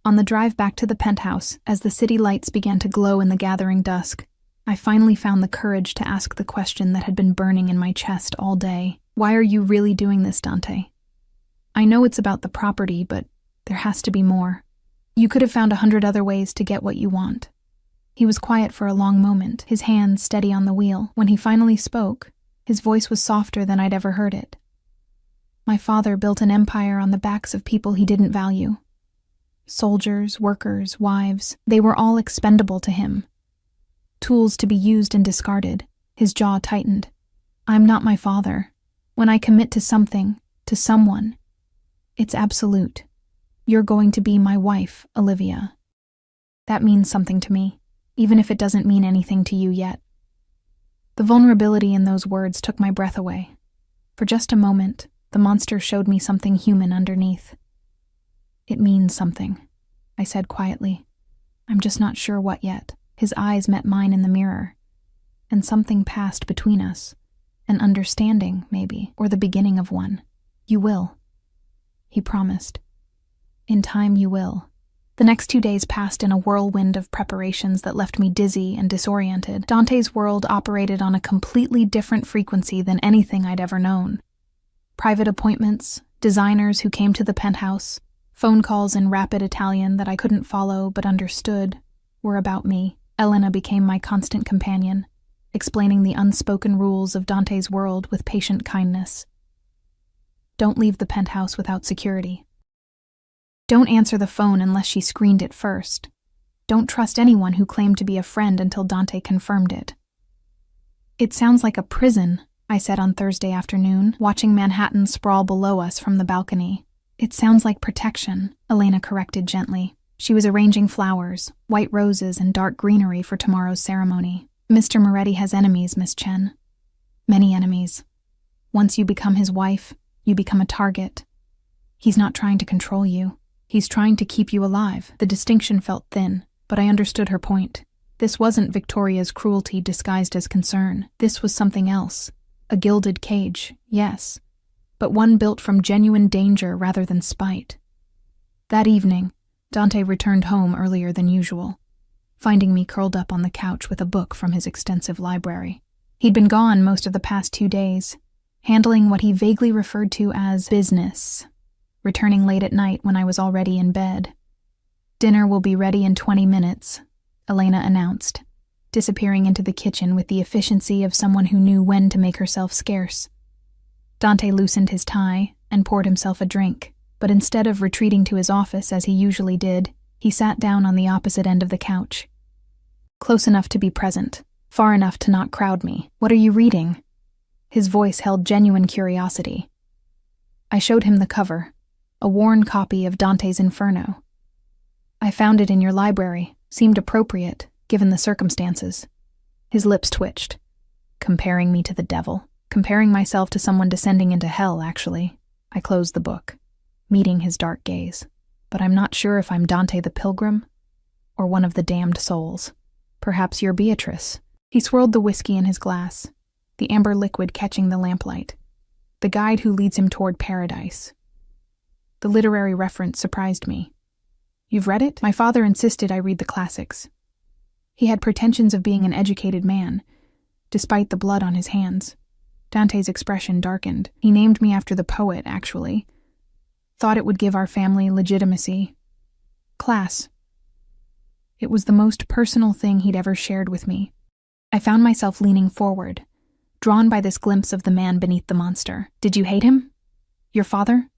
On the drive back to the penthouse, as the city lights began to glow in the gathering dusk, I finally found the courage to ask the question that had been burning in my chest all day. Why are you really doing this, Dante? I know it's about the property, but there has to be more. You could have found 100 other ways to get what you want. He was quiet for a long moment, his hands steady on the wheel. When he finally spoke, his voice was softer than I'd ever heard it. My father built an empire on the backs of people he didn't value. Soldiers, workers, wives, they were all expendable to him. Tools to be used and discarded. His jaw tightened. I'm not my father. When I commit to something, to someone, it's absolute. You're going to be my wife, Olivia. That means something to me, even if it doesn't mean anything to you yet. The vulnerability in those words took my breath away. For just a moment, the monster showed me something human underneath. It means something, I said quietly. I'm just not sure what yet. His eyes met mine in the mirror, and something passed between us. An understanding, maybe, or the beginning of one. You will. He promised. In time you will. The next 2 days passed in a whirlwind of preparations that left me dizzy and disoriented. Dante's world operated on a completely different frequency than anything I'd ever known. Private appointments, designers who came to the penthouse, phone calls in rapid Italian that I couldn't follow but understood, were about me. Elena became my constant companion, explaining the unspoken rules of Dante's world with patient kindness. Don't leave the penthouse without security. Don't answer the phone unless she screened it first. Don't trust anyone who claimed to be a friend until Dante confirmed it. It sounds like a prison, I said on Thursday afternoon, watching Manhattan sprawl below us from the balcony. It sounds like protection, Elena corrected gently. She was arranging flowers, white roses and dark greenery for tomorrow's ceremony. Mr. Moretti has enemies, Miss Chen. Many enemies. Once you become his wife, you become a target. He's not trying to control you. He's trying to keep you alive. The distinction felt thin, but I understood her point. This wasn't Victoria's cruelty disguised as concern. This was something else. A gilded cage, yes, but one built from genuine danger rather than spite. That evening, Dante returned home earlier than usual, finding me curled up on the couch with a book from his extensive library. He'd been gone most of the past 2 days, handling what he vaguely referred to as business, returning late at night when I was already in bed. "Dinner will be ready in 20 minutes, Elena announced, disappearing into the kitchen with the efficiency of someone who knew when to make herself scarce. Dante loosened his tie and poured himself a drink, but instead of retreating to his office as he usually did, he sat down on the opposite end of the couch. Close enough to be present, far enough to not crowd me. "What are you reading?" His voice held genuine curiosity. I showed him the cover, a worn copy of Dante's Inferno. "I found it in your library. Seemed appropriate, given the circumstances." His lips twitched. Comparing me to the devil. Comparing myself to someone descending into hell, actually. I closed the book, meeting his dark gaze. "But I'm not sure if I'm Dante the Pilgrim, or one of the damned souls. Perhaps you're Beatrice." He swirled the whiskey in his glass, the amber liquid catching the lamplight. "The guide who leads him toward paradise." The literary reference surprised me. "You've read it?" My father insisted I read the classics. He had pretensions of being an educated man, despite the blood on his hands. Dante's expression darkened. "He named me after the poet, actually. Thought it would give our family legitimacy. Class." It was the most personal thing he'd ever shared with me. I found myself leaning forward, drawn by this glimpse of the man beneath the monster. "Did you hate him? Your father?"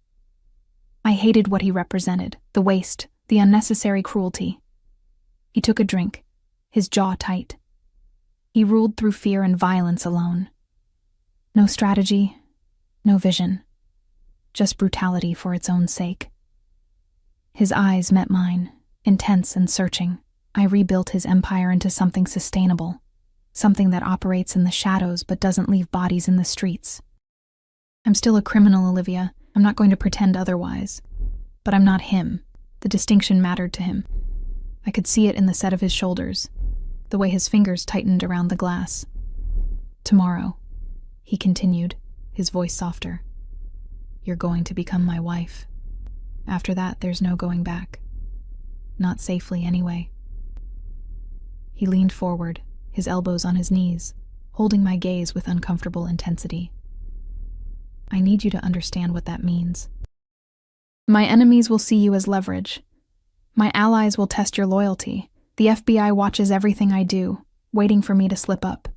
I hated what he represented, the waste, the unnecessary cruelty. He took a drink, his jaw tight. He ruled through fear and violence alone. No strategy, no vision, just brutality for its own sake. His eyes met mine, intense and searching. I rebuilt his empire into something sustainable, something that operates in the shadows but doesn't leave bodies in the streets. I'm still a criminal, Olivia. I'm not going to pretend otherwise. But I'm not him. The distinction mattered to him. I could see it in the set of his shoulders, the way his fingers tightened around the glass. "Tomorrow," he continued, his voice softer, "you're going to become my wife. After that, there's no going back. Not safely, anyway." He leaned forward, his elbows on his knees, holding my gaze with uncomfortable intensity. "I need you to understand what that means. My enemies will see you as leverage. My allies will test your loyalty. The FBI watches everything I do, waiting for me to slip up.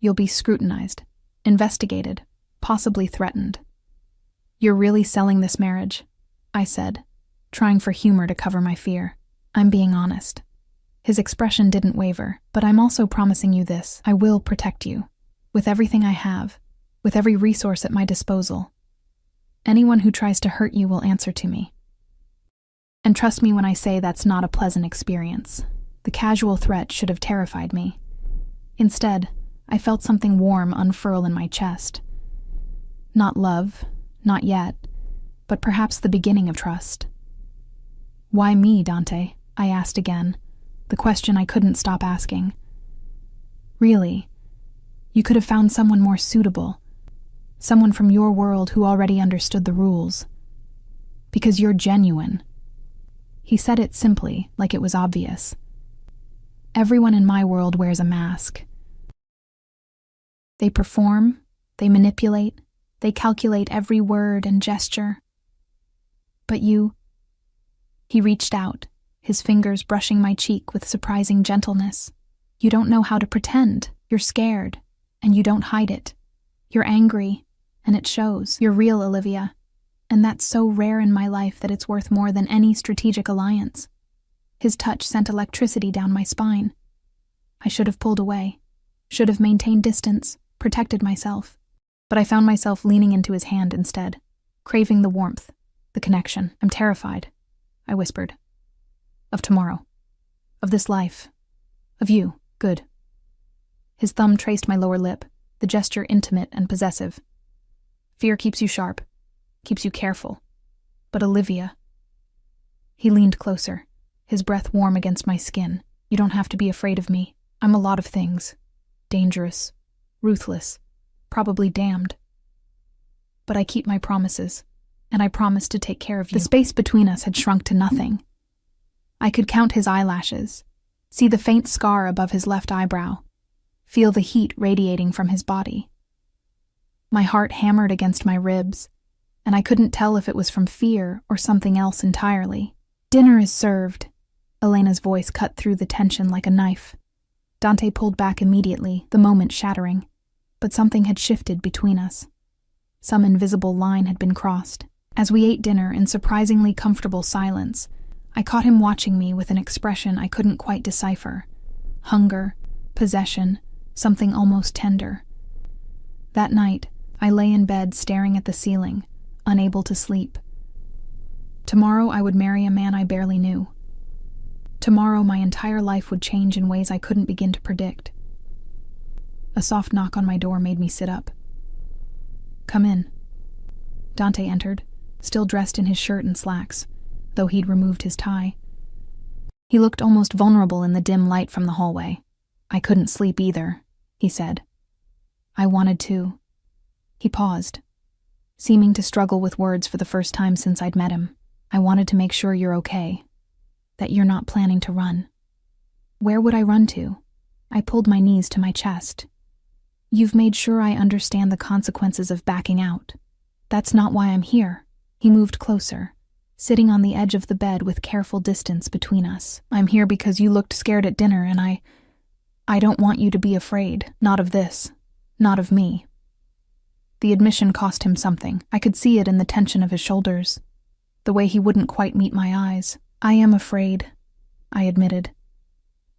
You'll be scrutinized, investigated, possibly threatened. You're really selling this marriage," I said, trying for humor to cover my fear. "I'm being honest." His expression didn't waver. "But I'm also promising you this. I will protect you, with everything I have, with every resource at my disposal. Anyone who tries to hurt you will answer to me. And trust me when I say that's not a pleasant experience. The casual threat should have terrified me. Instead, I felt something warm unfurl in my chest. Not love, not yet, but perhaps the beginning of trust." "Why me, Dante?" I asked again, the question I couldn't stop asking. "Really, you could have found someone more suitable, someone from your world who already understood the rules. Because you're genuine." He said it simply, like it was obvious. "Everyone in my world wears a mask. They perform, they manipulate, they calculate every word and gesture. But you..." He reached out, his fingers brushing my cheek with surprising gentleness. "You don't know how to pretend. You're scared, and you don't hide it. You're angry, and it shows. You're real, Olivia. And that's so rare in my life that it's worth more than any strategic alliance." His touch sent electricity down my spine. I should have pulled away, should have maintained distance, protected myself. But I found myself leaning into his hand instead, craving the warmth, the connection. "I'm terrified," I whispered. "Of tomorrow. Of this life. Of you. Good." His thumb traced my lower lip, the gesture intimate and possessive. "Fear keeps you sharp, keeps you careful. But Olivia. He leaned closer, his breath warm against my skin. You don't have to be afraid of me. I'm a lot of things. Dangerous, ruthless, probably damned. But I keep my promises, and I promise to take care of you. The space between us had shrunk to nothing. I could count his eyelashes, see the faint scar above his left eyebrow, feel the heat radiating from his body. My heart hammered against my ribs, and I couldn't tell if it was from fear or something else entirely. Dinner is served. Elena's voice cut through the tension like a knife. Dante pulled back immediately, the moment shattering, but something had shifted between us. Some invisible line had been crossed. As we ate dinner in surprisingly comfortable silence, I caught him watching me with an expression I couldn't quite decipher. Hunger, possession, something almost tender. That night, I lay in bed staring at the ceiling, unable to sleep. Tomorrow I would marry a man I barely knew. Tomorrow my entire life would change in ways I couldn't begin to predict. A soft knock on my door made me sit up. Come in. Dante entered, still dressed in his shirt and slacks, though he'd removed his tie. He looked almost vulnerable in the dim light from the hallway. I couldn't sleep either, he said. I wanted to. He paused, seeming to struggle with words for the first time since I'd met him. I wanted to make sure you're okay, that you're not planning to run. Where would I run to? I pulled my knees to my chest. You've made sure I understand the consequences of backing out. That's not why I'm here. He moved closer, sitting on the edge of the bed with careful distance between us. I'm here because you looked scared at dinner, and I don't want you to be afraid. Not of this. Not of me. The admission cost him something. I could see it in the tension of his shoulders, the way he wouldn't quite meet my eyes. I am afraid, I admitted.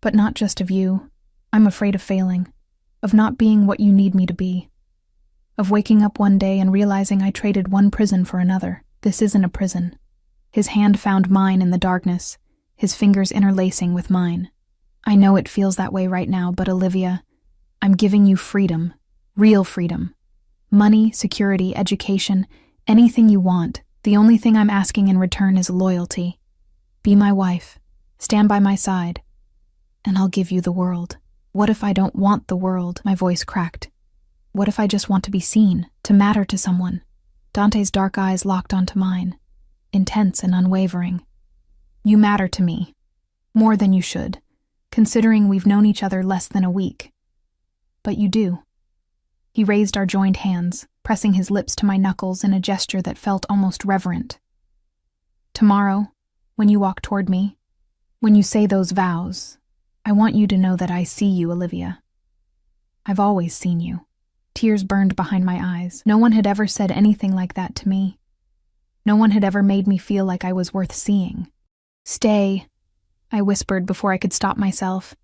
But not just of you. I'm afraid of failing, of not being what you need me to be, of waking up one day and realizing I traded one prison for another. This isn't a prison. His hand found mine in the darkness, his fingers interlacing with mine. I know it feels that way right now, but Olivia, I'm giving you freedom, real freedom. Money, security, education, anything you want. The only thing I'm asking in return is loyalty. Be my wife, stand by my side, and I'll give you the world. What if I don't want the world? My voice cracked. What if I just want to be seen, to matter to someone? Dante's dark eyes locked onto mine, intense and unwavering. You matter to me, more than you should, considering we've known each other less than a week. But you do. He raised our joined hands, pressing his lips to my knuckles in a gesture that felt almost reverent. Tomorrow, when you walk toward me, when you say those vows, I want you to know that I see you, Olivia. I've always seen you. Tears burned behind my eyes. No one had ever said anything like that to me. No one had ever made me feel like I was worth seeing. Stay, I whispered before I could stop myself.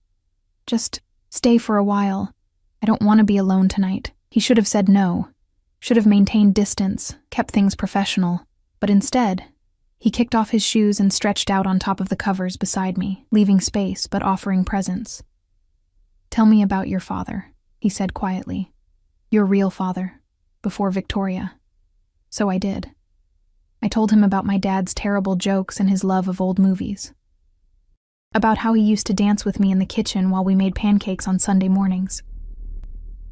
Just stay for a while. I don't want to be alone tonight. He should have said no, should have maintained distance, kept things professional, but instead, he kicked off his shoes and stretched out on top of the covers beside me, leaving space but offering presence. Tell me about your father, he said quietly. Your real father, before Victoria. So I did. I told him about my dad's terrible jokes and his love of old movies. About how he used to dance with me in the kitchen while we made pancakes on Sunday mornings.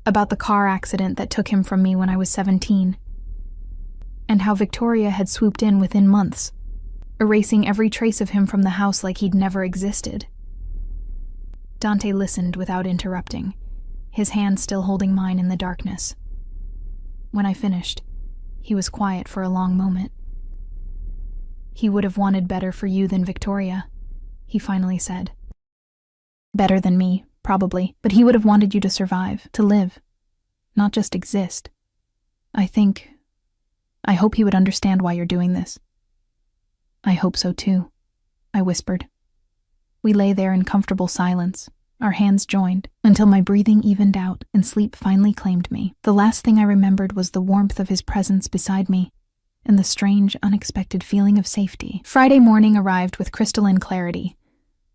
About the car accident that took him from me when I was 17. And how Victoria had swooped in within months, erasing every trace of him from the house like he'd never existed. Dante listened without interrupting, his hand still holding mine in the darkness. When I finished, he was quiet for a long moment. He would have wanted better for you than Victoria, he finally said. Better than me, probably, but he would have wanted you to survive, to live, not just exist. I hope he would understand why you're doing this. I hope so too, I whispered. We lay there in comfortable silence, our hands joined, until my breathing evened out and sleep finally claimed me. The last thing I remembered was the warmth of his presence beside me and the strange, unexpected feeling of safety. Friday morning arrived with crystalline clarity.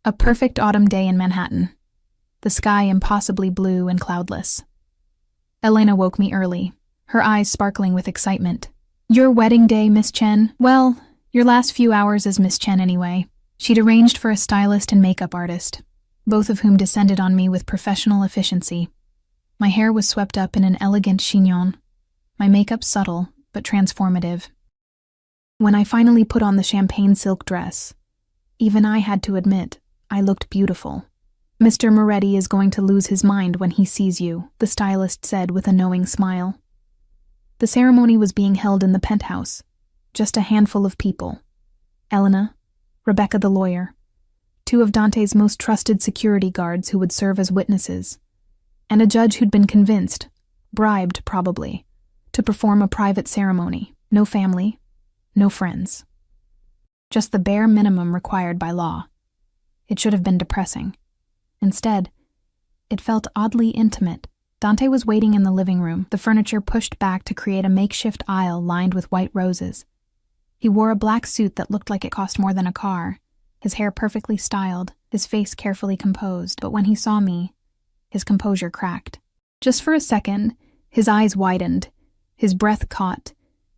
A perfect autumn day in Manhattan. The sky impossibly blue and cloudless. Elena woke me early, her eyes sparkling with excitement. Your wedding day, Miss Chen? Well, Your last few hours as Miss Chen anyway. She'd arranged for a stylist and makeup artist, both of whom descended on me with professional efficiency. My hair was swept up in an elegant chignon, my makeup subtle but transformative. When I finally put on the champagne silk dress, even I had to admit I looked beautiful. "Mr. Moretti is going to lose his mind when he sees you," the stylist said with a knowing smile. The ceremony was being held in the penthouse, just a handful of people. Elena, Rebecca the lawyer, two of Dante's most trusted security guards who would serve as witnesses, and a judge who'd been convinced, bribed probably, to perform a private ceremony. No family, no friends. Just the bare minimum required by law. It should have been depressing. Instead, it felt oddly intimate. Dante was waiting in the living room, the furniture pushed back to create a makeshift aisle lined with white roses. He wore a black suit that looked like it cost more than a car, his hair perfectly styled, his face carefully composed, but when he saw me, his composure cracked. Just for a second, his eyes widened, his breath caught,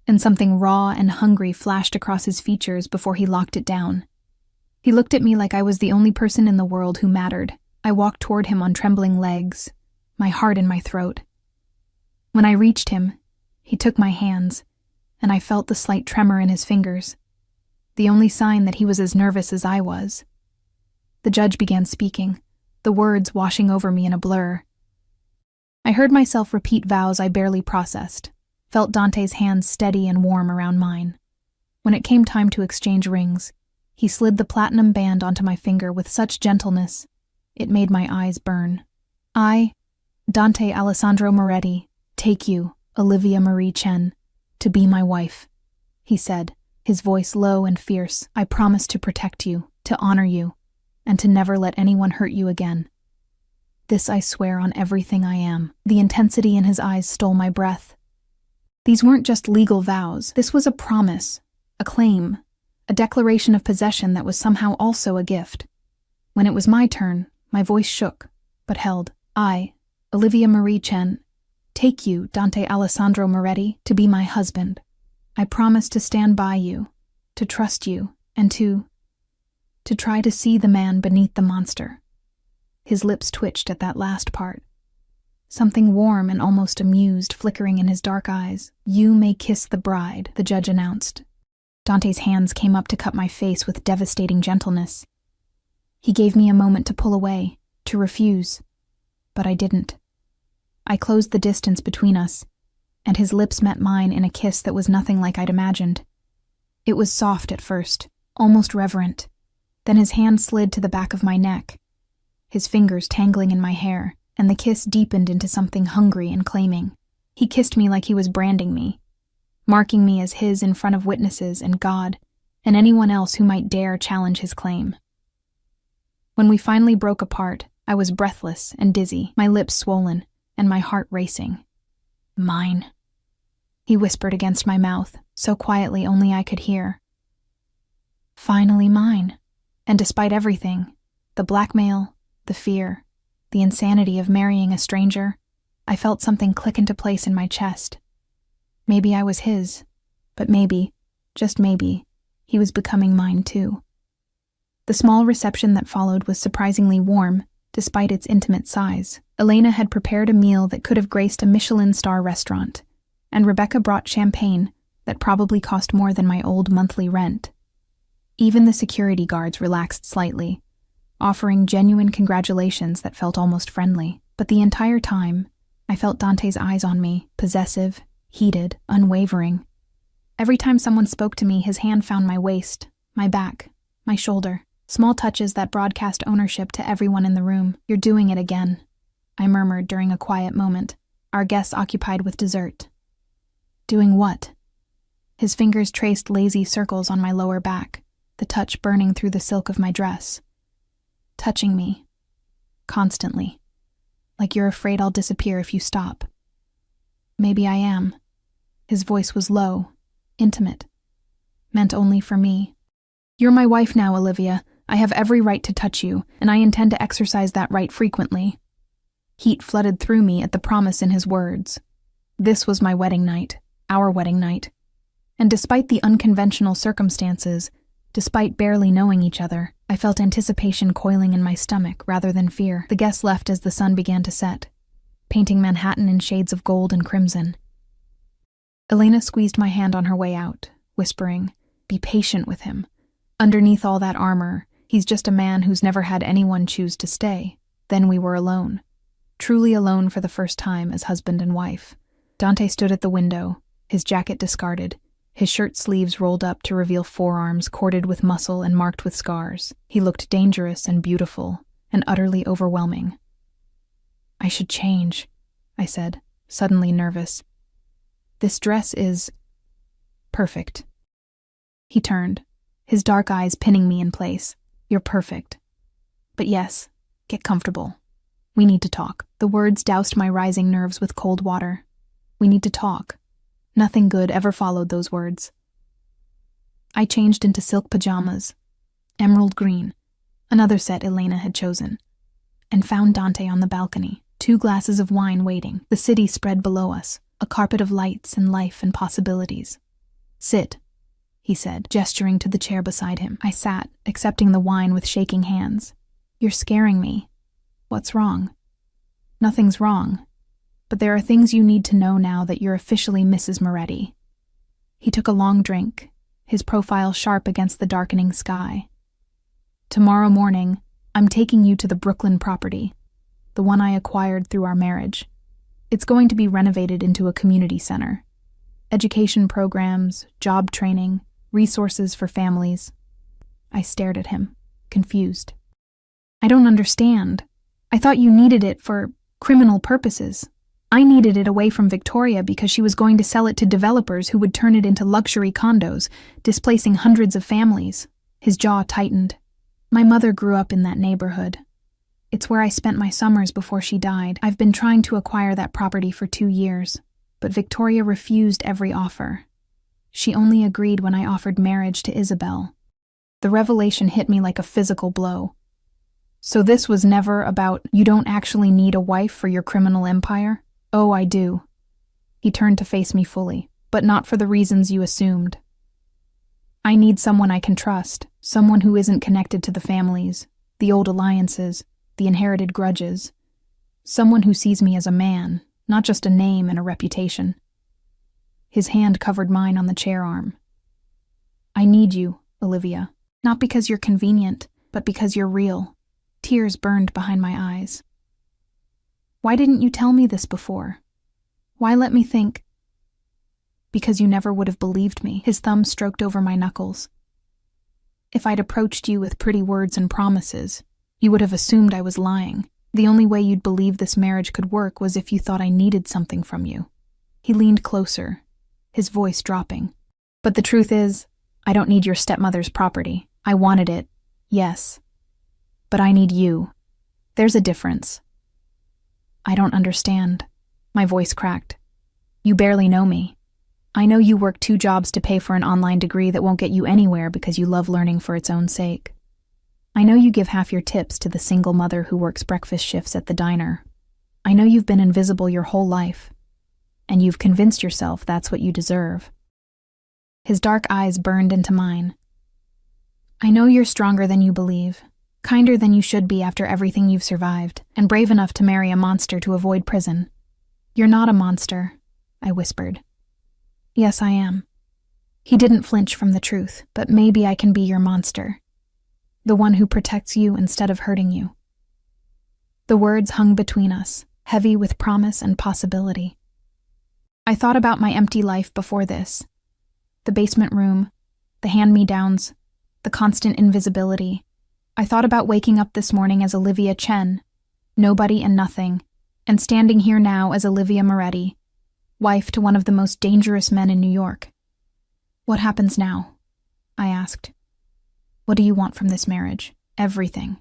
and something raw and hungry flashed across his features before he locked it down. He looked at me like I was the only person in the world who mattered. I walked toward him on trembling legs, my heart in my throat. When I reached him, he took my hands, and I felt the slight tremor in his fingers, the only sign that he was as nervous as I was. The judge began speaking, the words washing over me in a blur. I heard myself repeat vows I barely processed, felt Dante's hands steady and warm around mine. When it came time to exchange rings, he slid the platinum band onto my finger with such gentleness, it made my eyes burn. "I, Dante Alessandro Moretti, take you, Olivia Marie Chen, to be my wife," he said, his voice low and fierce. "I promise to protect you, to honor you, and to never let anyone hurt you again. This I swear on everything I am." The intensity in his eyes stole my breath. These weren't just legal vows. This was a promise, a claim, a declaration of possession that was somehow also a gift. When it was my turn, my voice shook, but held. "I, Olivia Marie Chen, take you, Dante Alessandro Moretti, to be my husband. I promise to stand by you, to trust you, and to try to see the man beneath the monster." His lips twitched at that last part. Something warm and almost amused flickering in his dark eyes. "You may kiss the bride," the judge announced. Dante's hands came up to cut my face with devastating gentleness. He gave me a moment to pull away, to refuse, but I didn't. I closed the distance between us, and his lips met mine in a kiss that was nothing like I'd imagined. It was soft at first, almost reverent. Then his hand slid to the back of my neck, his fingers tangling in my hair, and the kiss deepened into something hungry and claiming. He kissed me like he was branding me, marking me as his in front of witnesses and God, and anyone else who might dare challenge his claim. When we finally broke apart, I was breathless and dizzy, my lips swollen, and my heart racing. "Mine," he whispered against my mouth, so quietly only I could hear. Finally mine. And despite everything, the blackmail, the fear, the insanity of marrying a stranger, I felt something click into place in my chest. Maybe I was his, but maybe, just maybe, he was becoming mine too. The small reception that followed was surprisingly warm, despite its intimate size. Elena had prepared a meal that could have graced a Michelin star restaurant, and Rebecca brought champagne that probably cost more than my old monthly rent. Even the security guards relaxed slightly, offering genuine congratulations that felt almost friendly. But the entire time, I felt Dante's eyes on me, possessive, heated, unwavering. Every time someone spoke to me, his hand found my waist, my back, my shoulder. Small touches that broadcast ownership to everyone in the room. "You're doing it again," I murmured during a quiet moment, our guests occupied with dessert. "Doing what?" His fingers traced lazy circles on my lower back, the touch burning through the silk of my dress. "Touching me. Constantly. Like you're afraid I'll disappear if you stop." "Maybe I am." His voice was low, intimate, meant only for me. "You're my wife now, Olivia. I have every right to touch you, and I intend to exercise that right frequently." Heat flooded through me at the promise in his words. This was my wedding night, our wedding night, And despite the unconventional circumstances, despite barely knowing each other, I felt anticipation coiling in my stomach rather than fear. The guests left as the sun began to set, painting Manhattan in shades of gold and crimson. Elena squeezed my hand on her way out, whispering, "Be patient with him. Underneath all that armor, he's just a man who's never had anyone choose to stay." Then we were alone. Truly alone for the first time as husband and wife. Dante stood at the window, his jacket discarded, his shirt sleeves rolled up to reveal forearms corded with muscle and marked with scars. He looked dangerous and beautiful, and utterly overwhelming. "I should change," I said, suddenly nervous. "This dress is perfect." He turned, his dark eyes pinning me in place. "You're perfect. But yes, get comfortable. We need to talk." The words doused my rising nerves with cold water. We need to talk. Nothing good ever followed those words. I changed into silk pajamas, emerald green, another set Elena had chosen, and found Dante on the balcony, 2 glasses of wine waiting. The city spread below us, a carpet of lights and life and possibilities. "Sit," he said, gesturing to the chair beside him. I sat, accepting the wine with shaking hands. "You're scaring me. What's wrong?" "Nothing's wrong. But there are things you need to know now that you're officially Mrs. Moretti." He took a long drink, his profile sharp against the darkening sky. "Tomorrow morning, I'm taking you to the Brooklyn property, the one I acquired through our marriage. It's going to be renovated into a community center. Education programs, job training, resources for families." I stared at him, confused. "I don't understand. I thought you needed it for criminal purposes. I needed it away from Victoria because she was going to sell it to developers who would turn it into luxury condos, displacing hundreds of families." His jaw tightened. "My mother grew up in that neighborhood. It's where I spent my summers before she died. I've been trying to acquire that property for 2 years, but Victoria refused every offer. She only agreed when I offered marriage to Isabel." The revelation hit me like a physical blow. "So this was never about, you don't actually need a wife for your criminal empire?" "Oh, I do." He turned to face me fully, "but not for the reasons you assumed. I need someone I can trust, someone who isn't connected to the families, the old alliances, the inherited grudges. Someone who sees me as a man, not just a name and a reputation." His hand covered mine on the chair arm. "I need you, Olivia, not because you're convenient, but because you're real." Tears burned behind my eyes. "Why didn't you tell me this before? Why let me think?" "Because you never would have believed me." His thumb stroked over my knuckles. "If I'd approached you with pretty words and promises, you would have assumed I was lying. The only way you'd believe this marriage could work was if you thought I needed something from you." He leaned closer, his voice dropping. "But the truth is, I don't need your stepmother's property. I wanted it, yes. But I need you. There's a difference." "I don't understand." My voice cracked. "You barely know me. I know you work 2 jobs to pay for an online degree that won't get you anywhere because you love learning for its own sake. I know you give half your tips to the single mother who works breakfast shifts at the diner. I know you've been invisible your whole life, and you've convinced yourself that's what you deserve." His dark eyes burned into mine. "I know you're stronger than you believe, kinder than you should be after everything you've survived, and brave enough to marry a monster to avoid prison." "You're not a monster," I whispered. "Yes, I am." He didn't flinch from the truth, "But maybe I can be your monster. The one who protects you instead of hurting you." The words hung between us, heavy with promise and possibility. I thought about my empty life before this. The basement room, the hand-me-downs, the constant invisibility. I thought about waking up this morning as Olivia Chen, nobody and nothing, and standing here now as Olivia Moretti, wife to one of the most dangerous men in New York. "What happens now?" I asked. "What do you want from this marriage?" "Everything."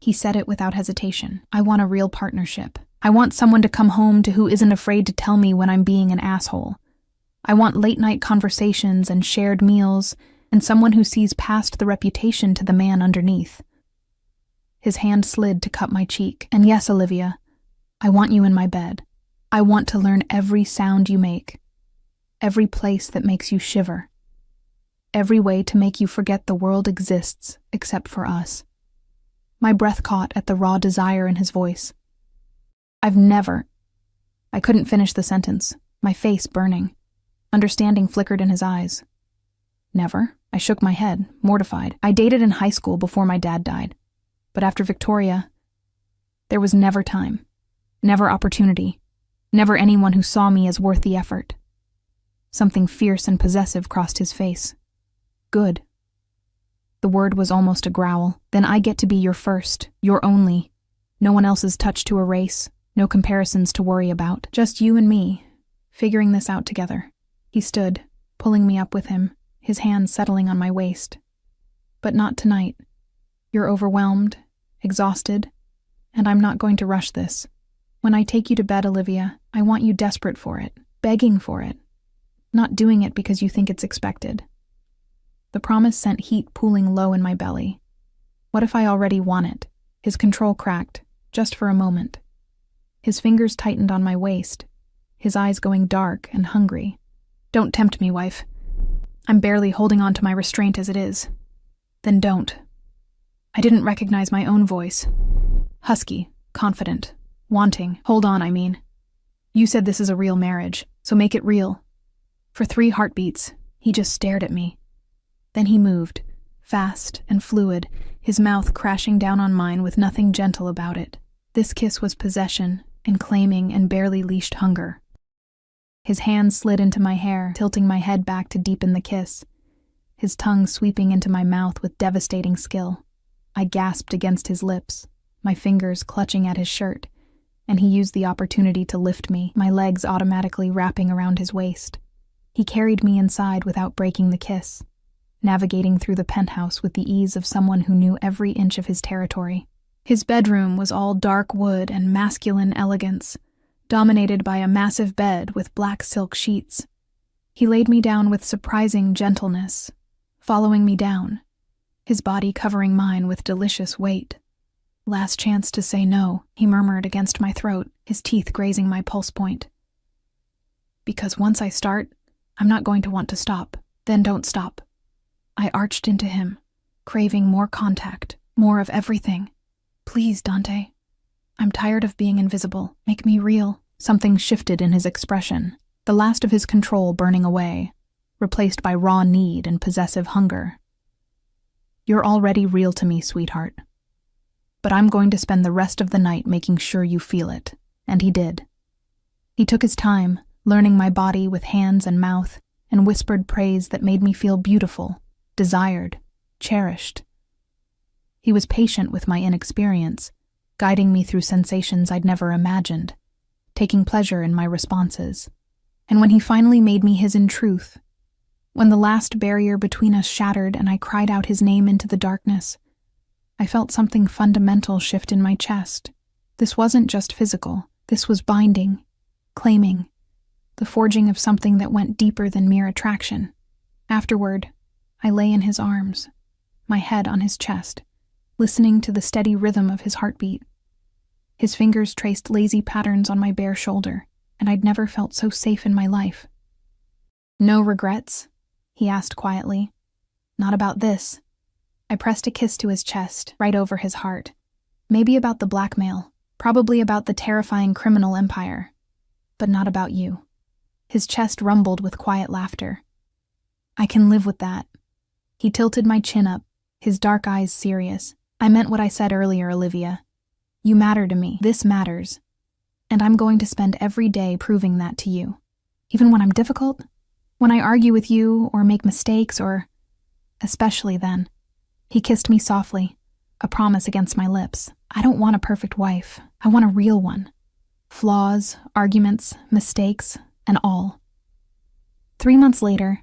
He said it without hesitation. "I want a real partnership. I want someone to come home to who isn't afraid to tell me when I'm being an asshole. I want late-night conversations and shared meals, and someone who sees past the reputation to the man underneath." His hand slid to cup my cheek. "And yes, Olivia, I want you in my bed. I want to learn every sound you make. every place that makes you shiver. Every way to make you forget the world exists except for us. My breath caught at the raw desire in his voice. I couldn't finish the sentence, my face burning. Understanding flickered in his eyes. Never? I shook my head, mortified. I dated in high school before my dad died. But after Victoria, there was never time, never opportunity, never anyone who saw me as worth the effort. Something fierce and possessive crossed his face. Good. The word was almost a growl. Then I get to be your first, your only. No one else's touch to erase, no comparisons to worry about. Just you and me, figuring this out together. He stood, pulling me up with him, his hands settling on my waist. But not tonight. You're overwhelmed, exhausted, and I'm not going to rush this. When I take you to bed, Olivia, I want you desperate for it, begging for it, not doing it because you think it's expected. The promise sent heat pooling low in my belly. What if I already want it? His control cracked, just for a moment. His fingers tightened on my waist, his eyes going dark and hungry. Don't tempt me, wife. I'm barely holding on to my restraint as it is. Then don't. I didn't recognize my own voice. Husky, confident, wanting. Hold on, I mean. You said this is a real marriage, so make it real. For 3 heartbeats, he just stared at me. Then he moved, fast and fluid, his mouth crashing down on mine with nothing gentle about it. This kiss was possession, and claiming and barely leashed hunger. His hand slid into my hair, tilting my head back to deepen the kiss, his tongue sweeping into my mouth with devastating skill. I gasped against his lips, my fingers clutching at his shirt, and he used the opportunity to lift me, my legs automatically wrapping around his waist. He carried me inside without breaking the kiss, navigating through the penthouse with the ease of someone who knew every inch of his territory. His bedroom was all dark wood and masculine elegance, dominated by a massive bed with black silk sheets. He laid me down with surprising gentleness, following me down, his body covering mine with delicious weight. Last chance to say no, he murmured against my throat, his teeth grazing my pulse point. Because once I start, I'm not going to want to stop. Then don't stop. I arched into him, craving more contact, more of everything. Please, Dante. I'm tired of being invisible. Make me real. Something shifted in his expression, the last of his control burning away, replaced by raw need and possessive hunger. You're already real to me, sweetheart. But I'm going to spend the rest of the night making sure you feel it. And he did. He took his time, learning my body with hands and mouth, and whispered praise that made me feel beautiful, desired, cherished. He was patient with my inexperience, guiding me through sensations I'd never imagined, taking pleasure in my responses. And when he finally made me his in truth, when the last barrier between us shattered and I cried out his name into the darkness, I felt something fundamental shift in my chest. This wasn't just physical. This was binding, claiming, the forging of something that went deeper than mere attraction. Afterward, I lay in his arms, my head on his chest, listening to the steady rhythm of his heartbeat. His fingers traced lazy patterns on my bare shoulder, and I'd never felt so safe in my life. No regrets? He asked quietly. Not about this. I pressed a kiss to his chest, right over his heart. Maybe about the blackmail, probably about the terrifying criminal empire, but not about you. His chest rumbled with quiet laughter. I can live with that. He tilted my chin up, his dark eyes serious. I meant what I said earlier, Olivia. You matter to me. This matters. And I'm going to spend every day proving that to you. Even when I'm difficult? When I argue with you or make mistakes or... Especially then. He kissed me softly, a promise against my lips. I don't want a perfect wife. I want a real one. Flaws, arguments, mistakes, and all. 3 months later,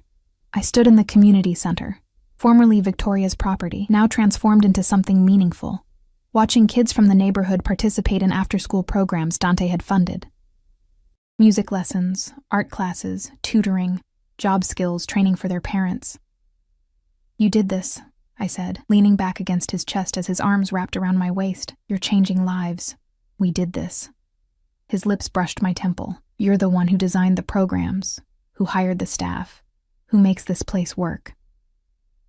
I stood in the community center, formerly Victoria's property, now transformed into something meaningful, watching kids from the neighborhood participate in after-school programs Dante had funded. Music lessons, art classes, tutoring, job skills, training for their parents. You did this, I said, leaning back against his chest as his arms wrapped around my waist. You're changing lives. We did this. His lips brushed my temple. You're the one who designed the programs, who hired the staff, who makes this place work.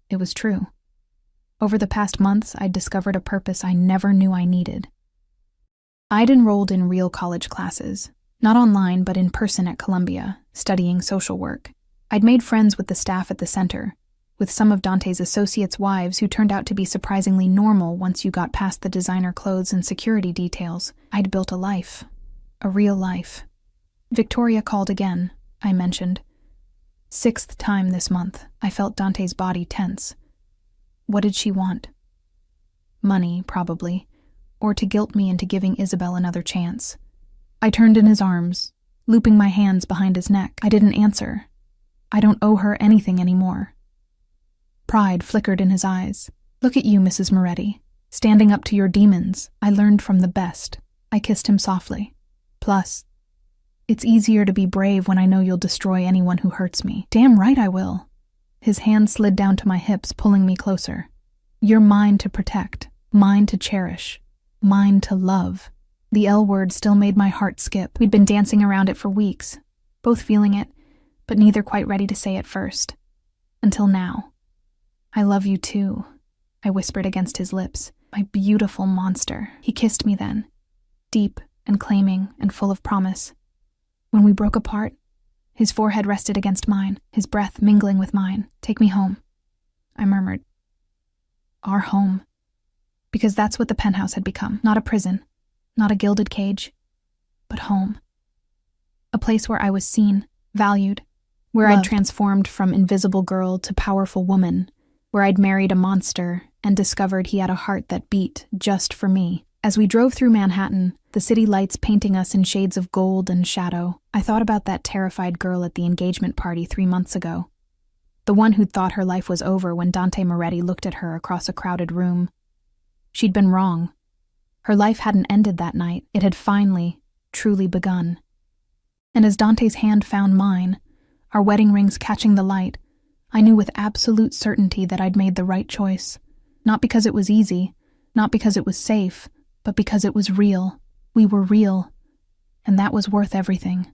It was true. Over the past months, I'd discovered a purpose I never knew I needed. I'd enrolled in real college classes, not online but in person at Columbia, studying social work. I'd made friends with the staff at the center, with some of Dante's associates' wives who turned out to be surprisingly normal once you got past the designer clothes and security details. I'd built a life. A real life. Victoria called again, I mentioned. 6th time this month, I felt Dante's body tense. What did she want? Money, probably, or to guilt me into giving Isabel another chance. I turned in his arms, looping my hands behind his neck. I didn't answer. I don't owe her anything anymore. Pride flickered in his eyes. Look at you, Mrs. Moretti. Standing up to your demons. I learned from the best. I kissed him softly. Plus, it's easier to be brave when I know you'll destroy anyone who hurts me. Damn right I will. His hand slid down to my hips, pulling me closer. You're mine to protect, mine to cherish, mine to love. The L word still made my heart skip. We'd been dancing around it for weeks, both feeling it, but neither quite ready to say it first. Until now. I love you too, I whispered against his lips. My beautiful monster. He kissed me then, deep and claiming and full of promise. When we broke apart, his forehead rested against mine, his breath mingling with mine. Take me home, I murmured. Our home. Because that's what the penthouse had become. Not a prison, not a gilded cage, but home. A place where I was seen, valued, where I'd transformed from invisible girl to powerful woman, where I'd married a monster and discovered he had a heart that beat just for me. As we drove through Manhattan, the city lights painting us in shades of gold and shadow, I thought about that terrified girl at the engagement party 3 months ago. The one who'd thought her life was over when Dante Moretti looked at her across a crowded room. She'd been wrong. Her life hadn't ended that night. It had finally, truly begun. And as Dante's hand found mine, our wedding rings catching the light, I knew with absolute certainty that I'd made the right choice. Not because it was easy, not because it was safe, but because it was real. We were real, and that was worth everything.